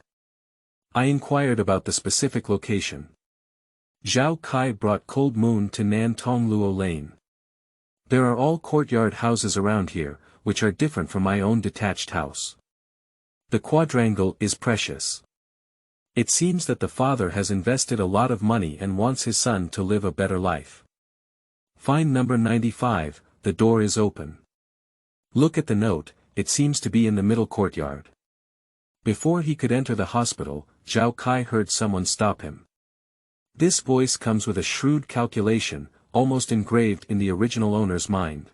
I inquired about the specific location. Zhao Kai brought Cold Moon to Nan Tongluo Lane. There are all courtyard houses around here, which are different from my own detached house. The quadrangle is precious. It seems that the father has invested a lot of money and wants his son to live a better life. Find number 95, the door is open. Look at the note, it seems to be in the middle courtyard. Before he could enter the hospital, Zhao Kai heard someone stop him. This voice comes with a shrewd calculation, almost engraved in the original owner's mind.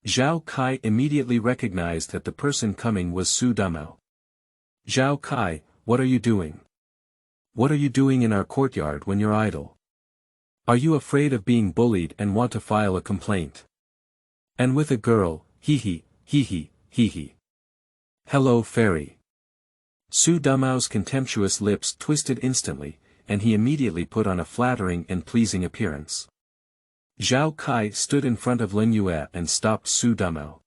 Zhao Kai immediately recognized that the person coming was Su Damao. "Zhao Kai, what are you doing? What are you doing in our courtyard when you're idle? Are you afraid of being bullied and want to file a complaint? And with a girl, hee hee, hee hee, hee hee. Hello fairy. Su Damao's contemptuous lips twisted instantly, and he immediately put on a flattering and pleasing appearance. Zhao Kai stood in front of Lin Yue and stopped Su Damao.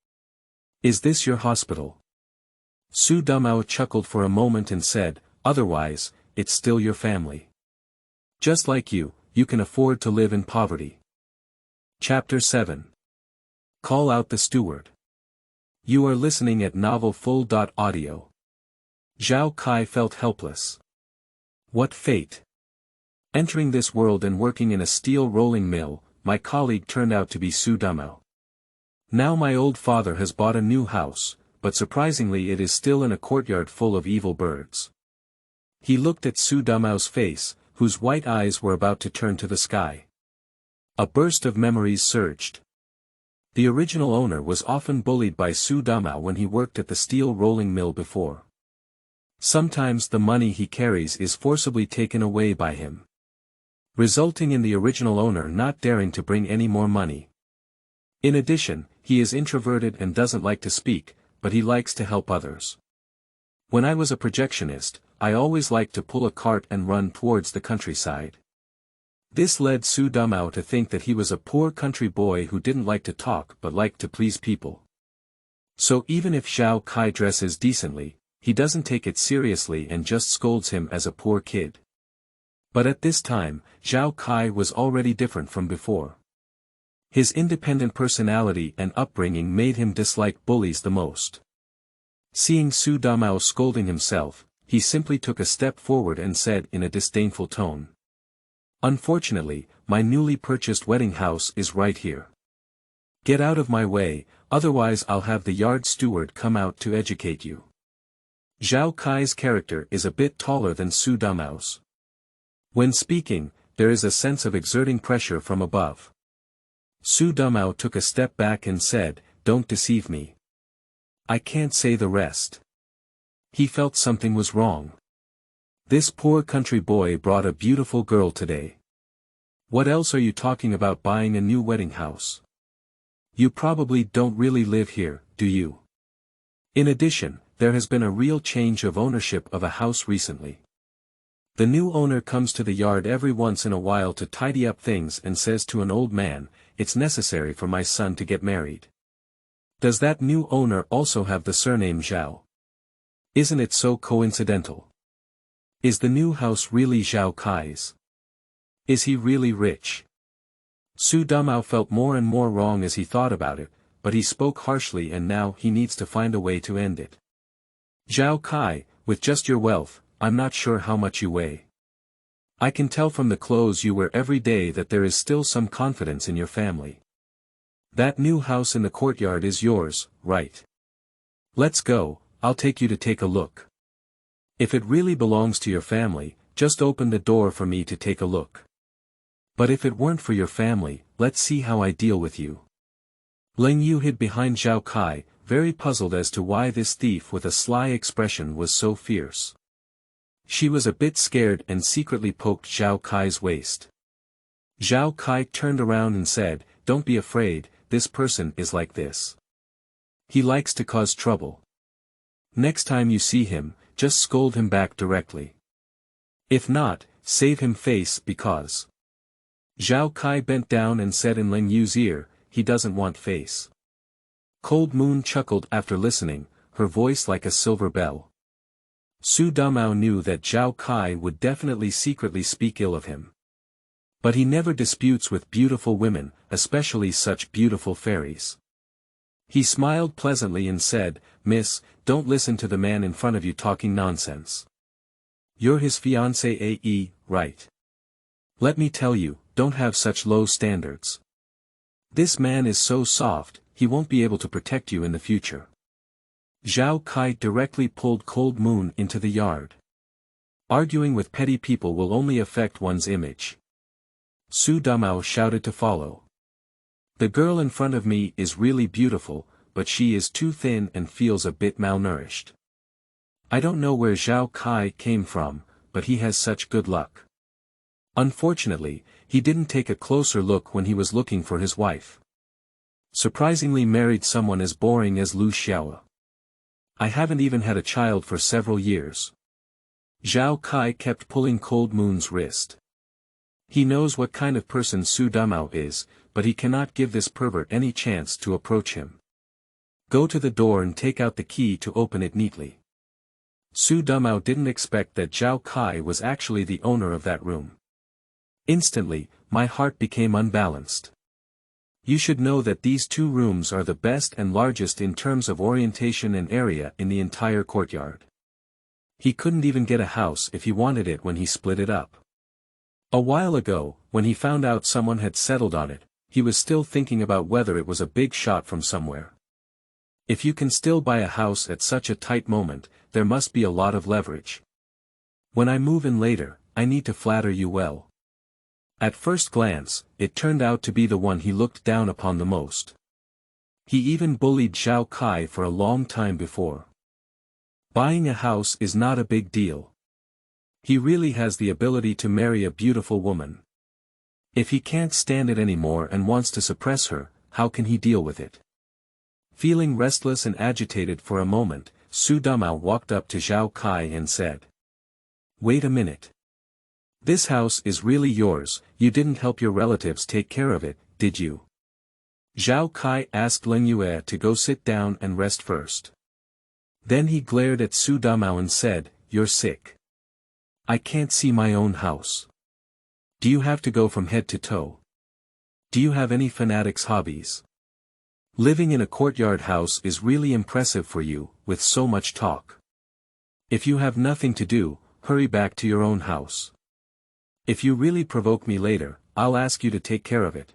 "Is this your hospital?" Su Damao chuckled for a moment and said, "Otherwise, it's still your family. Just like you can afford to live in poverty." Chapter 7. Call out the steward. You are listening at novel.Audio. Zhao Kai felt helpless. What fate! Entering this world and working in a steel rolling mill, my colleague turned out to be Su Damao. Now my old father has bought a new house, but surprisingly it is still in a courtyard full of evil birds. He looked at Su Damao's face, whose white eyes were about to turn to the sky. A burst of memories surged. The original owner was often bullied by Su Damao when he worked at the steel rolling mill before. Sometimes the money he carries is forcibly taken away by him, resulting in the original owner not daring to bring any more money. In addition, he is introverted and doesn't like to speak, but he likes to help others. When I was a projectionist, I always liked to pull a cart and run towards the countryside. This led Su Damao to think that he was a poor country boy who didn't like to talk but liked to please people. So even if Zhao Kai dresses decently, he doesn't take it seriously and just scolds him as a poor kid. But at this time, Zhao Kai was already different from before. His independent personality and upbringing made him dislike bullies the most. Seeing Su Damao scolding himself, he simply took a step forward and said in a disdainful tone, "Unfortunately, my newly purchased wedding house is right here. Get out of my way, otherwise I'll have the yard steward come out to educate you." Zhao Kai's character is a bit taller than Su Damao's. When speaking, there is a sense of exerting pressure from above. Su Damao took a step back and said, "Don't deceive me. I can't say the rest." He felt something was wrong. This poor country boy brought a beautiful girl today. What else are you talking about buying a new wedding house? You probably don't really live here, do you? In addition, there has been a real change of ownership of a house recently. The new owner comes to the yard every once in a while to tidy up things and says to an old man, "It's necessary for my son to get married." Does that new owner also have the surname Zhao? Isn't it so coincidental? Is the new house really Zhao Kai's? Is he really rich? Su Damao felt more and more wrong as he thought about it, but he spoke harshly and now he needs to find a way to end it. "Zhao Kai, with just your wealth, I'm not sure how much you weigh. I can tell from the clothes you wear every day that there is still some confidence in your family. That new house in the courtyard is yours, right? Let's go, I'll take you to take a look. If it really belongs to your family, just open the door for me to take a look. But if it weren't for your family, let's see how I deal with you." Ling Yu hid behind Zhao Kai, very puzzled as to why this thief with a sly expression was so fierce. She was a bit scared and secretly poked Zhao Kai's waist. Zhao Kai turned around and said, "Don't be afraid, this person is like this. He likes to cause trouble. Next time you see him, just scold him back directly. If not, save him face because." Zhao Kai bent down and said in Ling Yu's ear, "He doesn't want face." Cold Moon chuckled after listening, her voice like a silver bell. Su Damao knew that Zhao Kai would definitely secretly speak ill of him. But he never disputes with beautiful women, especially such beautiful fairies. He smiled pleasantly and said, "Miss, don't listen to the man in front of you talking nonsense. You're his fiancée, right? Let me tell you, don't have such low standards. This man is so soft, he won't be able to protect you in the future." Zhao Kai directly pulled Cold Moon into the yard. Arguing with petty people will only affect one's image. Su Damao shouted to follow. "The girl in front of me is really beautiful, but she is too thin and feels a bit malnourished. I don't know where Zhao Kai came from, but he has such good luck." Unfortunately, he didn't take a closer look when he was looking for his wife. Surprisingly married someone as boring as Lu Xiao. I haven't even had a child for several years. Zhao Kai kept pulling Cold Moon's wrist. He knows what kind of person Su Damao is, but he cannot give this pervert any chance to approach him. Go to the door and take out the key to open it neatly. Su Damao didn't expect that Zhao Kai was actually the owner of that room. Instantly, my heart became unbalanced. You should know that these two rooms are the best and largest in terms of orientation and area in the entire courtyard. He couldn't even get a house if he wanted it when he split it up. A while ago, when he found out someone had settled on it, he was still thinking about whether it was a big shot from somewhere. If you can still buy a house at such a tight moment, there must be a lot of leverage. When I move in later, I need to flatter you well. At first glance, it turned out to be the one he looked down upon the most. He even bullied Zhao Kai for a long time before. Buying a house is not a big deal. He really has the ability to marry a beautiful woman. If he can't stand it anymore and wants to suppress her, how can he deal with it? Feeling restless and agitated for a moment, Su Damao walked up to Zhao Kai and said, "Wait a minute. This house is really yours, you didn't help your relatives take care of it, did you?" Zhao Kai asked Leng Yue to go sit down and rest first. Then he glared at Su Damao and said, "You're sick. I can't see my own house. Do you have to go from head to toe? Do you have any fanatics' hobbies? Living in a courtyard house is really impressive for you, with so much talk. If you have nothing to do, hurry back to your own house. If you really provoke me later, I'll ask you to take care of it."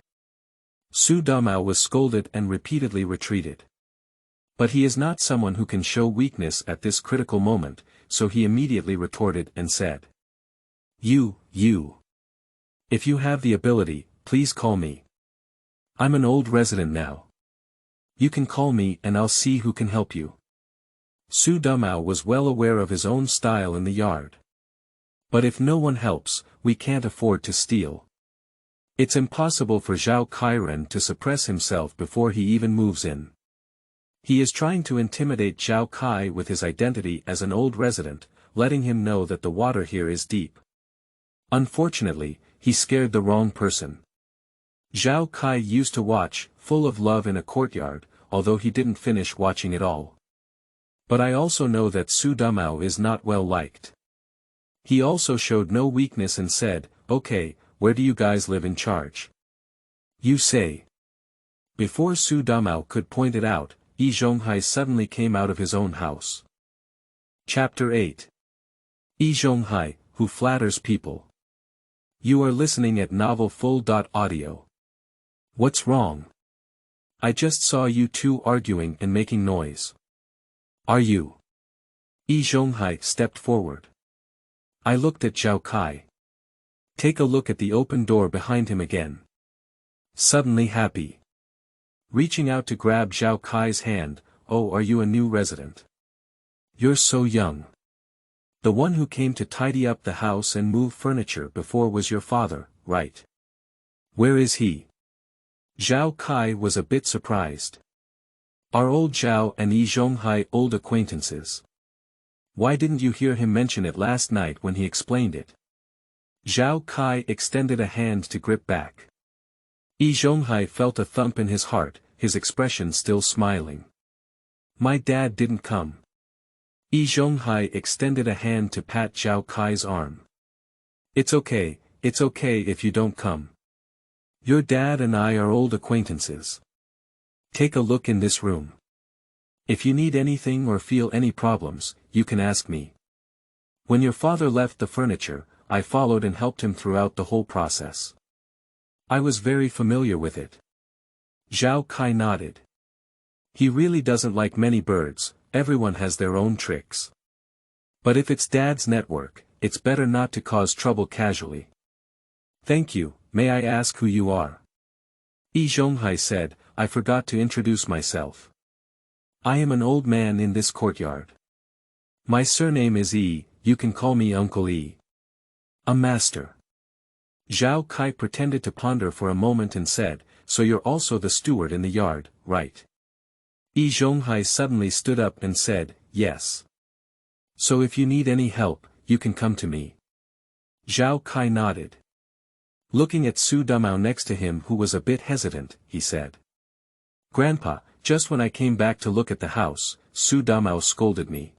Su Damao was scolded and repeatedly retreated. But he is not someone who can show weakness at this critical moment, so he immediately retorted and said, You. If you have the ability, please call me. I'm an old resident now. You can call me and I'll see who can help you." Su Damao was well aware of his own style in the yard. But if no one helps, we can't afford to steal. It's impossible for Zhao Kairen to suppress himself before he even moves in. He is trying to intimidate Zhao Kai with his identity as an old resident, letting him know that the water here is deep. Unfortunately, he scared the wrong person. Zhao Kai used to watch, Full of Love in a Courtyard, although he didn't finish watching it all. But I also know that Su Damao is not well liked. He also showed no weakness and said, "Okay, where do you guys live in charge?" "You say." Before Su Damao could point it out, Zhonghai suddenly came out of his own house. Chapter 8. Zhonghai, who flatters people. You are listening at novel.Audio. What's wrong? I just saw you two arguing and making noise. Are you? Zhonghai stepped forward. I looked at Zhao Kai. Take a look at the open door behind him again. Suddenly happy. Reaching out to grab Zhao Kai's hand, "Oh, are you a new resident? You're so young. The one who came to tidy up the house and move furniture before was your father, right? Where is he?" Zhao Kai was a bit surprised. Are old Zhao and Zhonghai old acquaintances? Why didn't you hear him mention it last night when he explained it? Zhao Kai extended a hand to grip back. Zhonghai felt a thump in his heart, his expression still smiling. My dad didn't come. Zhonghai extended a hand to pat Zhao Kai's arm. It's okay if you don't come. Your dad and I are old acquaintances. Take a look in this room. If you need anything or feel any problems, you can ask me. When your father left the furniture, I followed and helped him throughout the whole process. I was very familiar with it. Zhao Kai nodded. He really doesn't like many birds, everyone has their own tricks. But if it's Dad's network, it's better not to cause trouble casually. Thank you, may I ask who you are? Zhonghai said, I forgot to introduce myself. I am an old man in this courtyard. My surname is Yi, you can call me Uncle Yi. A master. Zhao Kai pretended to ponder for a moment and said, so you're also the steward in the yard, right? Zhonghai suddenly stood up and said, yes. So if you need any help, you can come to me. Zhao Kai nodded. Looking at Su Damao next to him who was a bit hesitant, he said. Grandpa, just when I came back to look at the house, Su Damao scolded me.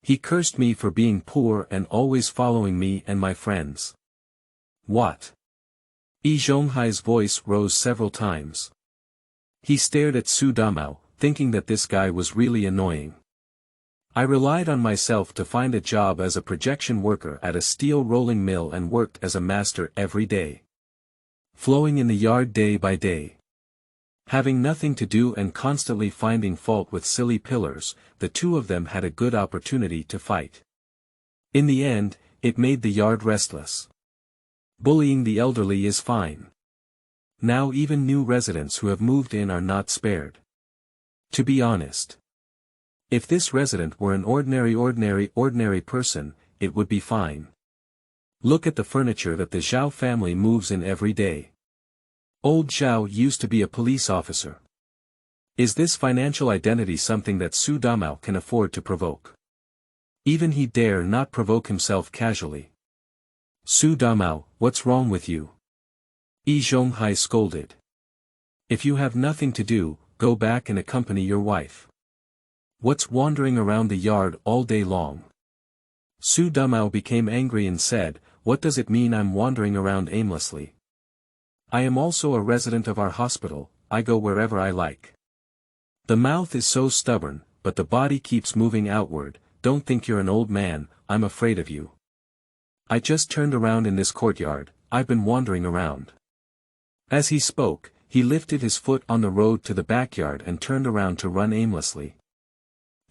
He cursed me for being poor and always following me and my friends. What? Zhonghai's voice rose several times. He stared at Su Damao, thinking that this guy was really annoying. I relied on myself to find a job as a projection worker at a steel rolling mill and worked as a master every day. Flowing in the yard day by day. Having nothing to do and constantly finding fault with silly pillars, the two of them had a good opportunity to fight. In the end, it made the yard restless. Bullying the elderly is fine. Now even new residents who have moved in are not spared. To be honest. If this resident were an ordinary person, it would be fine. Look at the furniture that the Zhao family moves in every day. Old Zhao used to be a police officer. Is this financial identity something that Su Damao can afford to provoke? Even he dare not provoke himself casually. Su Damao, what's wrong with you? Zhonghai scolded. If you have nothing to do, go back and accompany your wife. What's wandering around the yard all day long? Su Damao became angry and said, what does it mean I'm wandering around aimlessly? I am also a resident of our hospital, I go wherever I like. The mouth is so stubborn, but the body keeps moving outward, don't think you're an old man, I'm afraid of you. I just turned around in this courtyard, I've been wandering around. As he spoke, he lifted his foot on the road to the backyard and turned around to run aimlessly.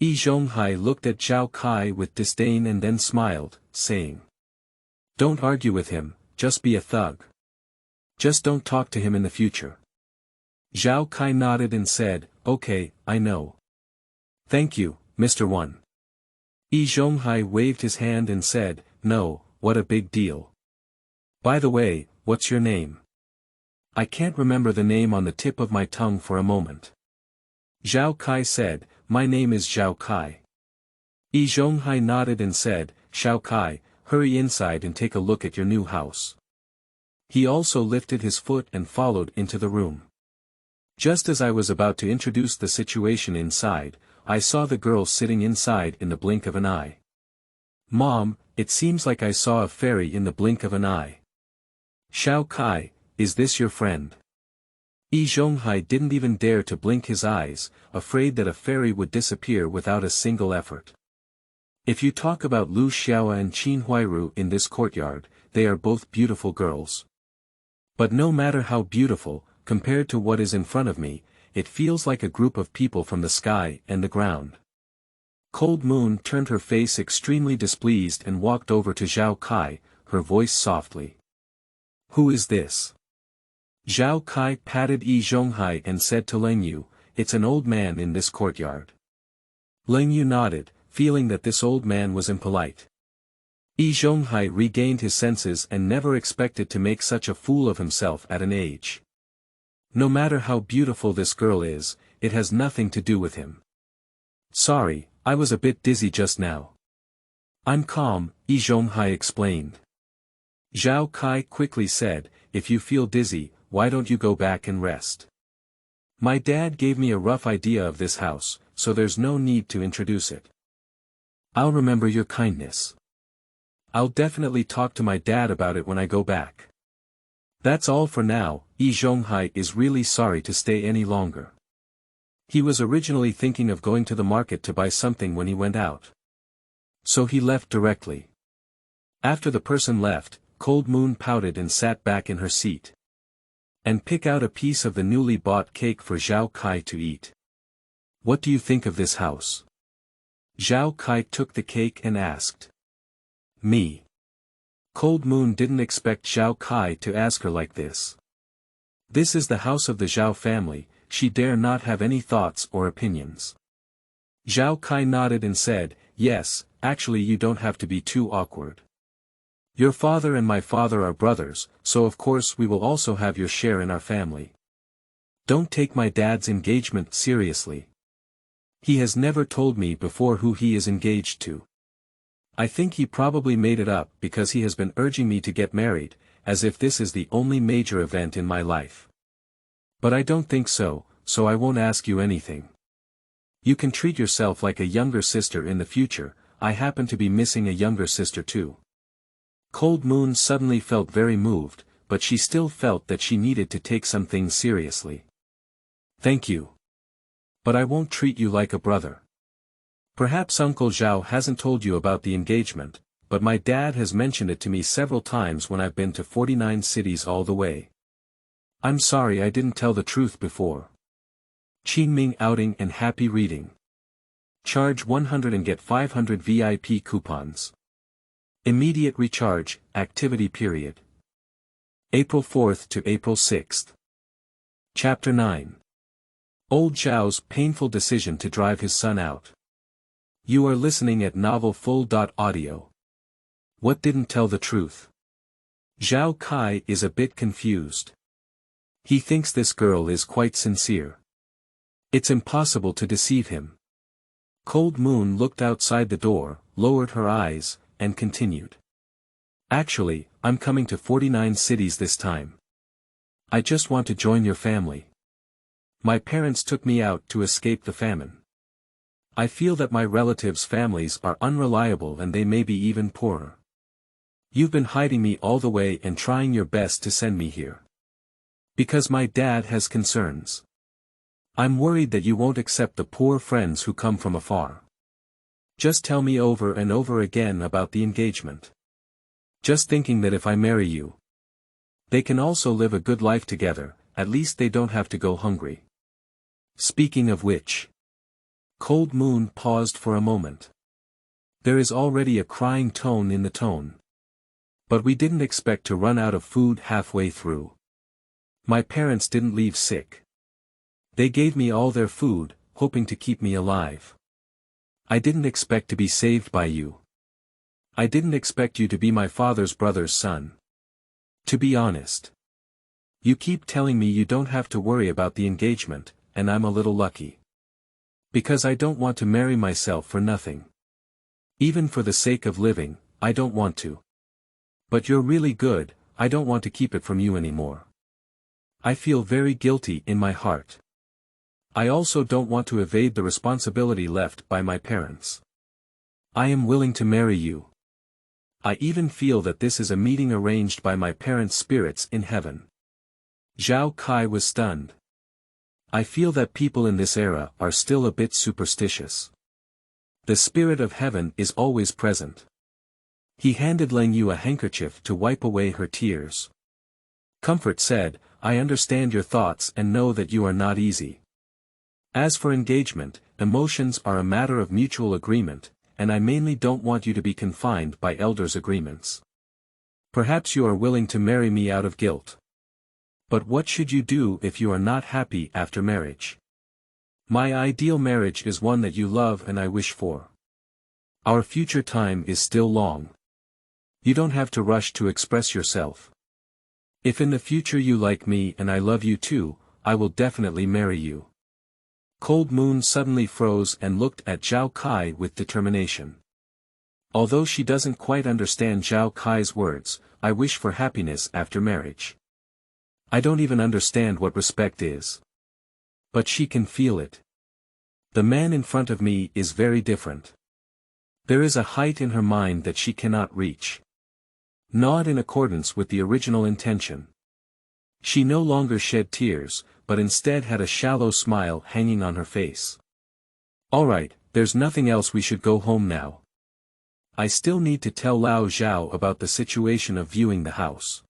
Zhonghai looked at Zhao Kai with disdain and then smiled, saying. Don't argue with him, just be a thug. Just don't talk to him in the future. Zhao Kai nodded and said, okay, I know. Thank you, Mr. One. Zhonghai waved his hand and said, no, what a big deal. By the way, what's your name? I can't remember the name on the tip of my tongue for a moment. Zhao Kai said, my name is Zhao Kai. Zhonghai nodded and said, Zhao Kai, hurry inside and take a look at your new house. He also lifted his foot and followed into the room. Just as I was about to introduce the situation inside, I saw the girl sitting inside in the blink of an eye. Mom, it seems like I saw a fairy in the blink of an eye. Zhao Kai, is this your friend? Zhonghai didn't even dare to blink his eyes, afraid that a fairy would disappear without a single effort. If you talk about Lu Xiaoa and Qin Huairu in this courtyard, they are both beautiful girls. But no matter how beautiful, compared to what is in front of me, it feels like a group of people from the sky and the ground. Cold Moon turned her face extremely displeased and walked over to Zhao Kai, her voice softly. Who is this? Zhao Kai patted Zhonghai and said to Leng Yu, it's an old man in this courtyard. Leng Yu nodded, feeling that this old man was impolite. Zhonghai regained his senses and never expected to make such a fool of himself at an age. No matter how beautiful this girl is, it has nothing to do with him. Sorry, I was a bit dizzy just now. I'm calm, Zhonghai explained. Zhao Kai quickly said, if you feel dizzy, why don't you go back and rest? My dad gave me a rough idea of this house, so there's no need to introduce it. I'll remember your kindness. I'll definitely talk to my dad about it when I go back. That's all for now, Zhonghai is really sorry to stay any longer. He was originally thinking of going to the market to buy something when he went out. So he left directly. After the person left, Cold Moon pouted and sat back in her seat. And pick out a piece of the newly bought cake for Zhao Kai to eat. What do you think of this house? Zhao Kai took the cake and asked. Me. Cold Moon didn't expect Zhao Kai to ask her like this. This is the house of the Zhao family, she dare not have any thoughts or opinions. Zhao Kai nodded and said, yes, actually you don't have to be too awkward. Your father and my father are brothers, so of course we will also have your share in our family. Don't take my dad's engagement seriously. He has never told me before who he is engaged to. I think he probably made it up because he has been urging me to get married, as if this is the only major event in my life. But I don't think so, so I won't ask you anything. You can treat yourself like a younger sister in the future. I happen to be missing a younger sister too. Cold Moon suddenly felt very moved, but she still felt that she needed to take some things seriously. Thank you. But I won't treat you like a brother. Perhaps Uncle Zhao hasn't told you about the engagement, but my dad has mentioned it to me several times when I've been to 49 cities all the way. I'm sorry I didn't tell the truth before. Qingming outing and happy reading. Charge 100 and get 500 VIP coupons. Immediate recharge, activity period. April 4th to April 6th. Chapter 9. Old Zhao's painful decision to drive his son out. You are listening at novel.Audio. What didn't tell the truth? Zhao Kai is a bit confused. He thinks this girl is quite sincere. It's impossible to deceive him. Cold Moon looked outside the door, lowered her eyes, and continued. Actually, I'm coming to 49 cities this time. I just want to join your family. My parents took me out to escape the famine. I feel that my relatives' families are unreliable and they may be even poorer. You've been hiding me all the way and trying your best to send me here. Because my dad has concerns. I'm worried that you won't accept the poor friends who come from afar. Just tell me over and over again about the engagement. Just thinking that if I marry you, they can also live a good life together, at least they don't have to go hungry. Speaking of which. Cold Moon paused for a moment. There is already a crying tone in the tone. But we didn't expect to run out of food halfway through. My parents didn't leave sick. They gave me all their food, hoping to keep me alive. I didn't expect to be saved by you. I didn't expect you to be my father's brother's son. To be honest. You keep telling me you don't have to worry about the engagement, and I'm a little lucky. Because I don't want to marry myself for nothing. Even for the sake of living, I don't want to. But you're really good, I don't want to keep it from you anymore. I feel very guilty in my heart. I also don't want to evade the responsibility left by my parents. I am willing to marry you. I even feel that this is a meeting arranged by my parents' spirits in heaven. Zhao Kai was stunned. I feel that people in this era are still a bit superstitious. The spirit of heaven is always present. He handed Leng Yu a handkerchief to wipe away her tears. Comfort said, I understand your thoughts and know that you are not easy. As for engagement, emotions are a matter of mutual agreement, and I mainly don't want you to be confined by elders' agreements. Perhaps you are willing to marry me out of guilt. But what should you do if you are not happy after marriage? My ideal marriage is one that you love and I wish for. Our future time is still long. You don't have to rush to express yourself. If in the future you like me and I love you too, I will definitely marry you. Cold Moon suddenly froze and looked at Zhao Kai with determination. Although she doesn't quite understand Zhao Kai's words, I wish for happiness after marriage. I don't even understand what respect is. But she can feel it. The man in front of me is very different. There is a height in her mind that she cannot reach. Not in accordance with the original intention. She no longer shed tears, but instead had a shallow smile hanging on her face. Alright, there's nothing else, we should go home now. I still need to tell Lao Zhao about the situation of viewing the house.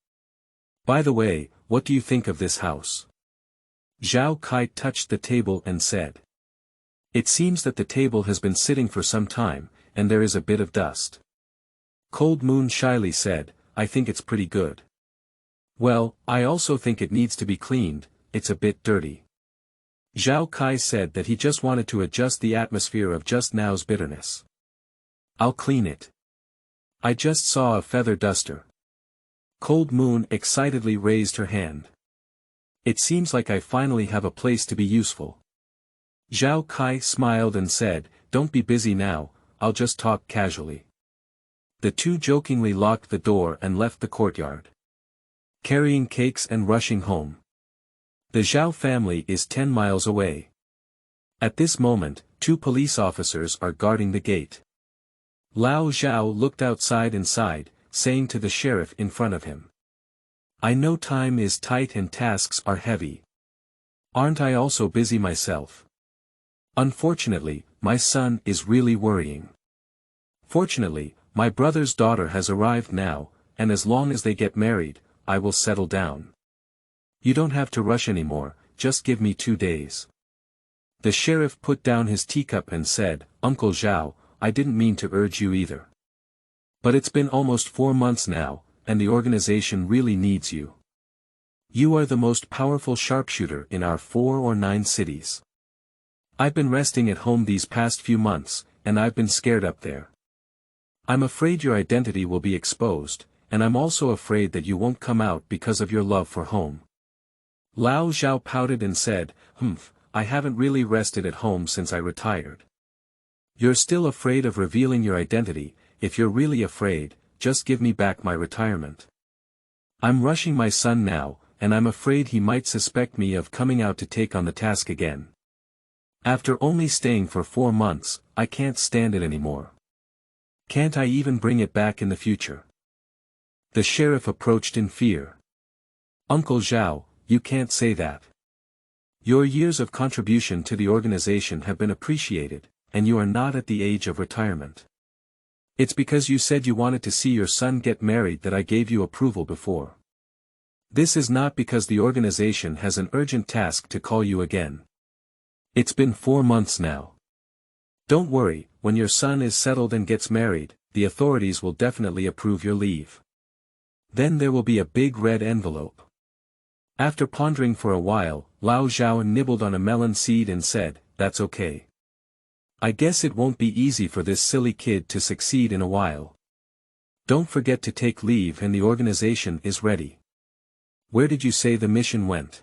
By the way, what do you think of this house? Zhao Kai touched the table and said. It seems that the table has been sitting for some time, and there is a bit of dust. Cold Moon shyly said, I think it's pretty good. Well, I also think it needs to be cleaned, it's a bit dirty. Zhao Kai said that he just wanted to adjust the atmosphere of just now's bitterness. I'll clean it. I just saw a feather duster. Cold Moon excitedly raised her hand. It seems like I finally have a place to be useful. Zhao Kai smiled and said, "Don't be busy now, I'll just talk casually." The two jokingly locked the door and left the courtyard, carrying cakes and rushing home. The Zhao family is 10 miles away. At this moment, 2 police officers are guarding the gate. Lao Zhao looked outside and sighed, saying to the sheriff in front of him, "I know time is tight and tasks are heavy. Aren't I also busy myself? Unfortunately, my son is really worrying. Fortunately, my brother's daughter has arrived now, and as long as they get married, I will settle down. You don't have to rush anymore, just give me 2 days." The sheriff put down his teacup and said, "Uncle Zhao, I didn't mean to urge you either. But it's been almost 4 months now, and the organization really needs you. You are the most powerful sharpshooter in our 4 or 9 cities. I've been resting at home these past few months, and I've been scared up there. I'm afraid your identity will be exposed, and I'm also afraid that you won't come out because of your love for home." Lao Zhao pouted and said, I haven't really rested at home since I retired." "You're still afraid of revealing your identity. If you're really afraid, just give me back my retirement. I'm rushing my son now, and I'm afraid he might suspect me of coming out to take on the task again. After only staying for 4 months, I can't stand it anymore. Can't I even bring it back in the future?" The sheriff approached in fear. "Uncle Zhao, you can't say that. Your years of contribution to the organization have been appreciated, and you are not at the age of retirement. It's because you said you wanted to see your son get married that I gave you approval before. This is not because the organization has an urgent task to call you again. It's been 4 months now. Don't worry, when your son is settled and gets married, the authorities will definitely approve your leave. Then there will be a big red envelope." After pondering for a while, Lao Zhao nibbled on a melon seed and said, "That's okay. I guess it won't be easy for this silly kid to succeed in a while. Don't forget to take leave and the organization is ready. Where did you say the mission went?"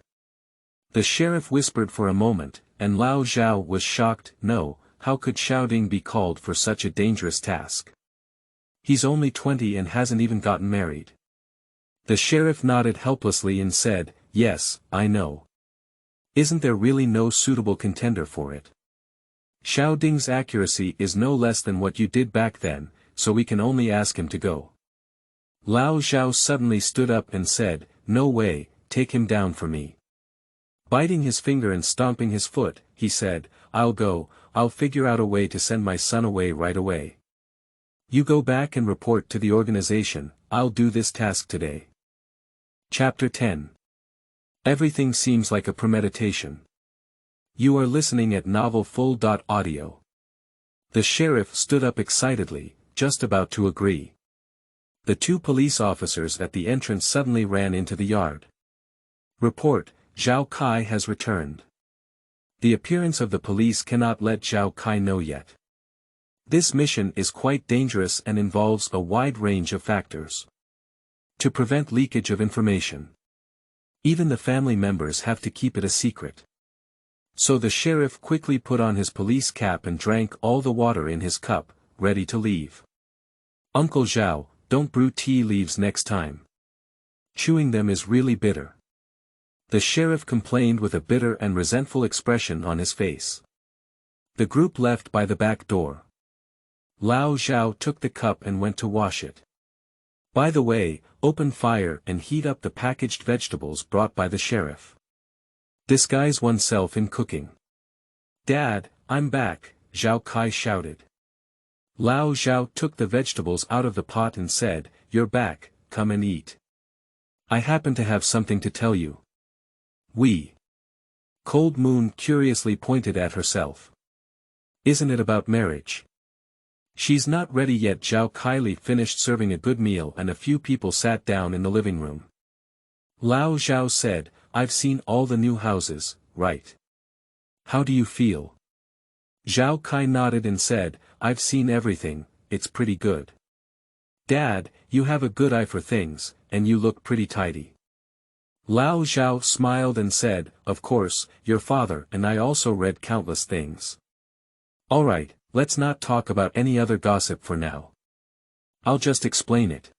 The sheriff whispered for a moment, and Lao Zhao was shocked. No, how could Xiaoding be called for such a dangerous task? He's only 20 and hasn't even gotten married. The sheriff nodded helplessly and said, "Yes, I know. Isn't there really no suitable contender for it? Xiaoding's accuracy is no less than what you did back then, so we can only ask him to go." Lao Zhao suddenly stood up and said, "No way, take him down for me." Biting his finger and stomping his foot, he said, "I'll go, I'll figure out a way to send my son away right away. You go back and report to the organization, I'll do this task today." Chapter 10. Everything seems like a premeditation. You are listening at novelfull.audio. The sheriff stood up excitedly, just about to agree. The 2 police officers at the entrance suddenly ran into the yard. "Report, Zhao Kai has returned." The appearance of the police cannot let Zhao Kai know yet. This mission is quite dangerous and involves a wide range of factors. To prevent leakage of information, even the family members have to keep it a secret. So the sheriff quickly put on his police cap and drank all the water in his cup, ready to leave. "Uncle Zhao, don't brew tea leaves next time. Chewing them is really bitter." The sheriff complained with a bitter and resentful expression on his face. The group left by the back door. Lao Zhao took the cup and went to wash it. "By the way, open fire and heat up the packaged vegetables brought by the sheriff. Disguise oneself in cooking." "Dad, I'm back," Zhao Kai shouted. Lao Zhao took the vegetables out of the pot and said, "You're back, come and eat. I happen to have something to tell you." Cold Moon curiously pointed at herself. "Isn't it about marriage?" "She's not ready yet." Zhao Kai finished serving a good meal and a few people sat down in the living room. Lao Zhao said, "I've seen all the new houses, right? How do you feel?" Zhao Kai nodded and said, "I've seen everything, it's pretty good." "Dad, you have a good eye for things, and you look pretty tidy." Lao Zhao smiled and said, "Of course, your father and I also read countless things. Alright, let's not talk about any other gossip for now. I'll just explain it.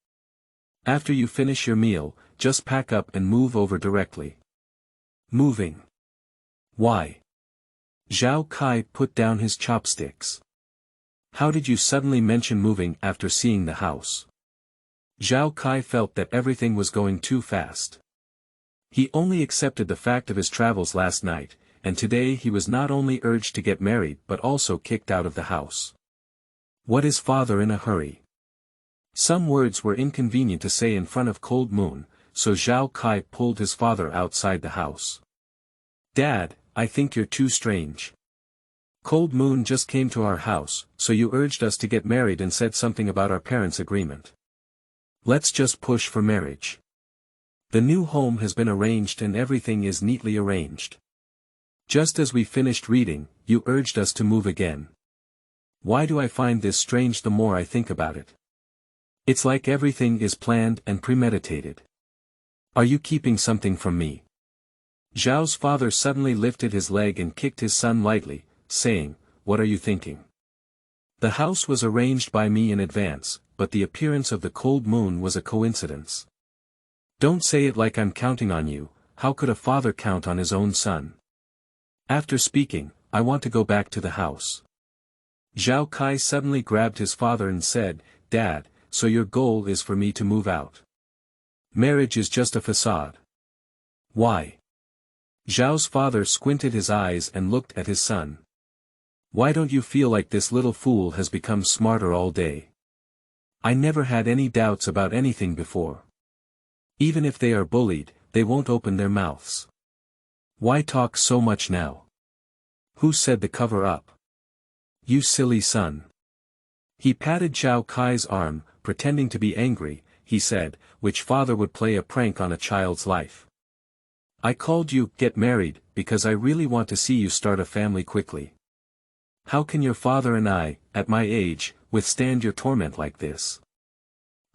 After you finish your meal, just pack up and move over directly." Moving. Why? Zhao Kai put down his chopsticks. How did you suddenly mention moving after seeing the house? Zhao Kai felt that everything was going too fast. He only accepted the fact of his travels last night, and today he was not only urged to get married but also kicked out of the house. What is father in a hurry? Some words were inconvenient to say in front of Cold Moon, so Zhao Kai pulled his father outside the house. "Dad, I think you're too strange. Cold Moon just came to our house, so you urged us to get married and said something about our parents' agreement. Let's just push for marriage. The new home has been arranged and everything is neatly arranged. Just as we finished reading, you urged us to move again. Why do I find this strange the more I think about it? It's like everything is planned and premeditated. Are you keeping something from me?" Zhao's father suddenly lifted his leg and kicked his son lightly, saying, "What are you thinking? The house was arranged by me in advance, but the appearance of the cold moon was a coincidence. Don't say it like I'm counting on you. How could a father count on his own son? After speaking, I want to go back to the house." Zhao Kai suddenly grabbed his father and said, "Dad, so your goal is for me to move out? Marriage is just a facade. Why?" Zhao's father squinted his eyes and looked at his son. "Why don't you feel like this little fool has become smarter all day? I never had any doubts about anything before. Even if they are bullied, they won't open their mouths. Why talk so much now? Who said the cover up? You silly son." He patted Zhao Kai's arm, pretending to be angry. He said, "Which father would play a prank on a child's life? I called you, get married, because I really want to see you start a family quickly. How can your father and I, at my age, withstand your torment like this?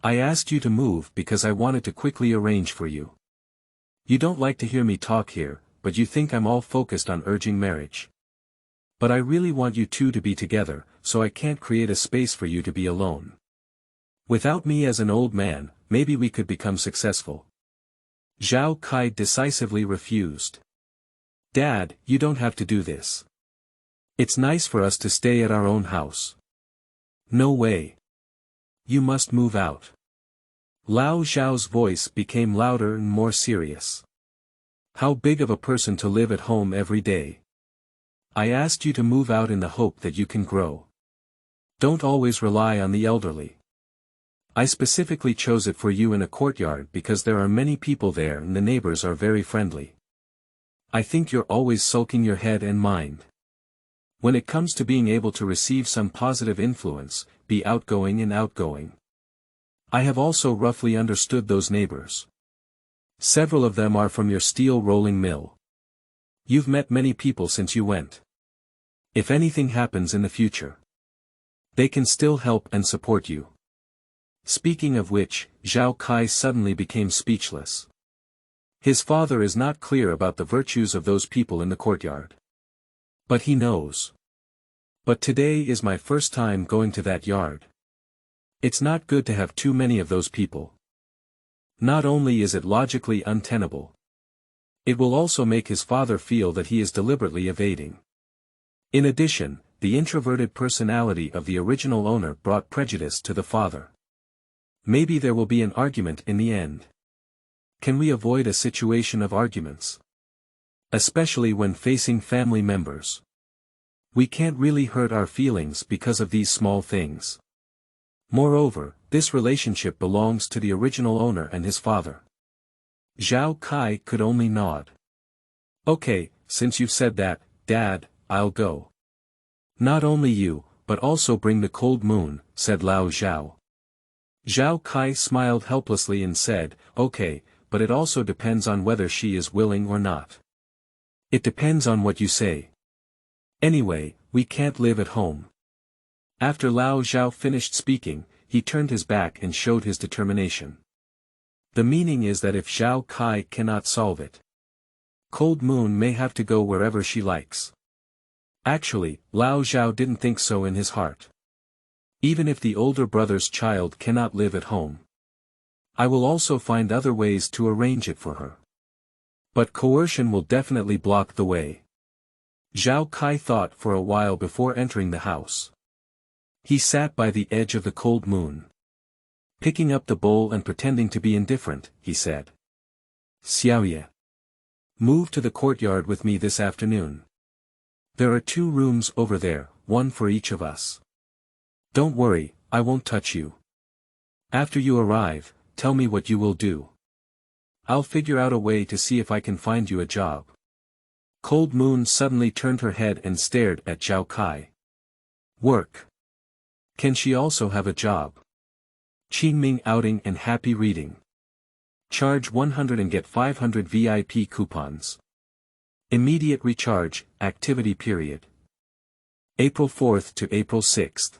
I asked you to move because I wanted to quickly arrange for you. You don't like to hear me talk here, but you think I'm all focused on urging marriage. But I really want you two to be together, so I can't create a space for you to be alone. Without me as an old man, maybe we could become successful." Zhao Kai decisively refused. "Dad, you don't have to do this. It's nice for us to stay at our own house." "No way. You must move out." Lao Zhao's voice became louder and more serious. "How big of a person to live at home every day? I asked you to move out in the hope that you can grow. Don't always rely on the elderly. I specifically chose it for you in a courtyard because there are many people there and the neighbors are very friendly. I think you're always sulking your head and mind. When it comes to being able to receive some positive influence, be outgoing and outgoing. I have also roughly understood those neighbors. Several of them are from your steel rolling mill. You've met many people since you went. If anything happens in the future, they can still help and support you." Speaking of which, Zhao Kai suddenly became speechless. His father is not clear about the virtues of those people in the courtyard. But he knows. But today is my first time going to that yard. It's not good to have too many of those people. Not only is it logically untenable, it will also make his father feel that he is deliberately evading. In addition, the introverted personality of the original owner brought prejudice to the father. Maybe there will be an argument in the end. Can we avoid a situation of arguments? Especially when facing family members. We can't really hurt our feelings because of these small things. Moreover, this relationship belongs to the original owner and his father. Zhao Kai could only nod. "Okay, since you've said that, Dad, I'll go." "Not only you, but also bring the cold moon," said Lao Zhao. Zhao Kai smiled helplessly and said, "Okay, but it also depends on whether she is willing or not." "It depends on what you say. Anyway, we can't live at home." After Lao Zhao finished speaking, he turned his back and showed his determination. The meaning is that if Zhao Kai cannot solve it, Cold Moon may have to go wherever she likes. Actually, Lao Zhao didn't think so in his heart. Even if the older brother's child cannot live at home, I will also find other ways to arrange it for her. But coercion will definitely block the way. Zhao Kai thought for a while before entering the house. He sat by the edge of the cold moon. Picking up the bowl and pretending to be indifferent, he said. Xiaoye. Move to the courtyard with me this afternoon. There are 2 rooms over there, one for each of us. Don't worry, I won't touch you. After you arrive, tell me what you will do. I'll figure out a way to see if I can find you a job. Cold Moon suddenly turned her head and stared at Zhao Kai. Work. Can she also have a job? Qingming outing and happy reading. Charge 100 and get 500 VIP coupons. Immediate recharge, activity period. April 4th to April 6th.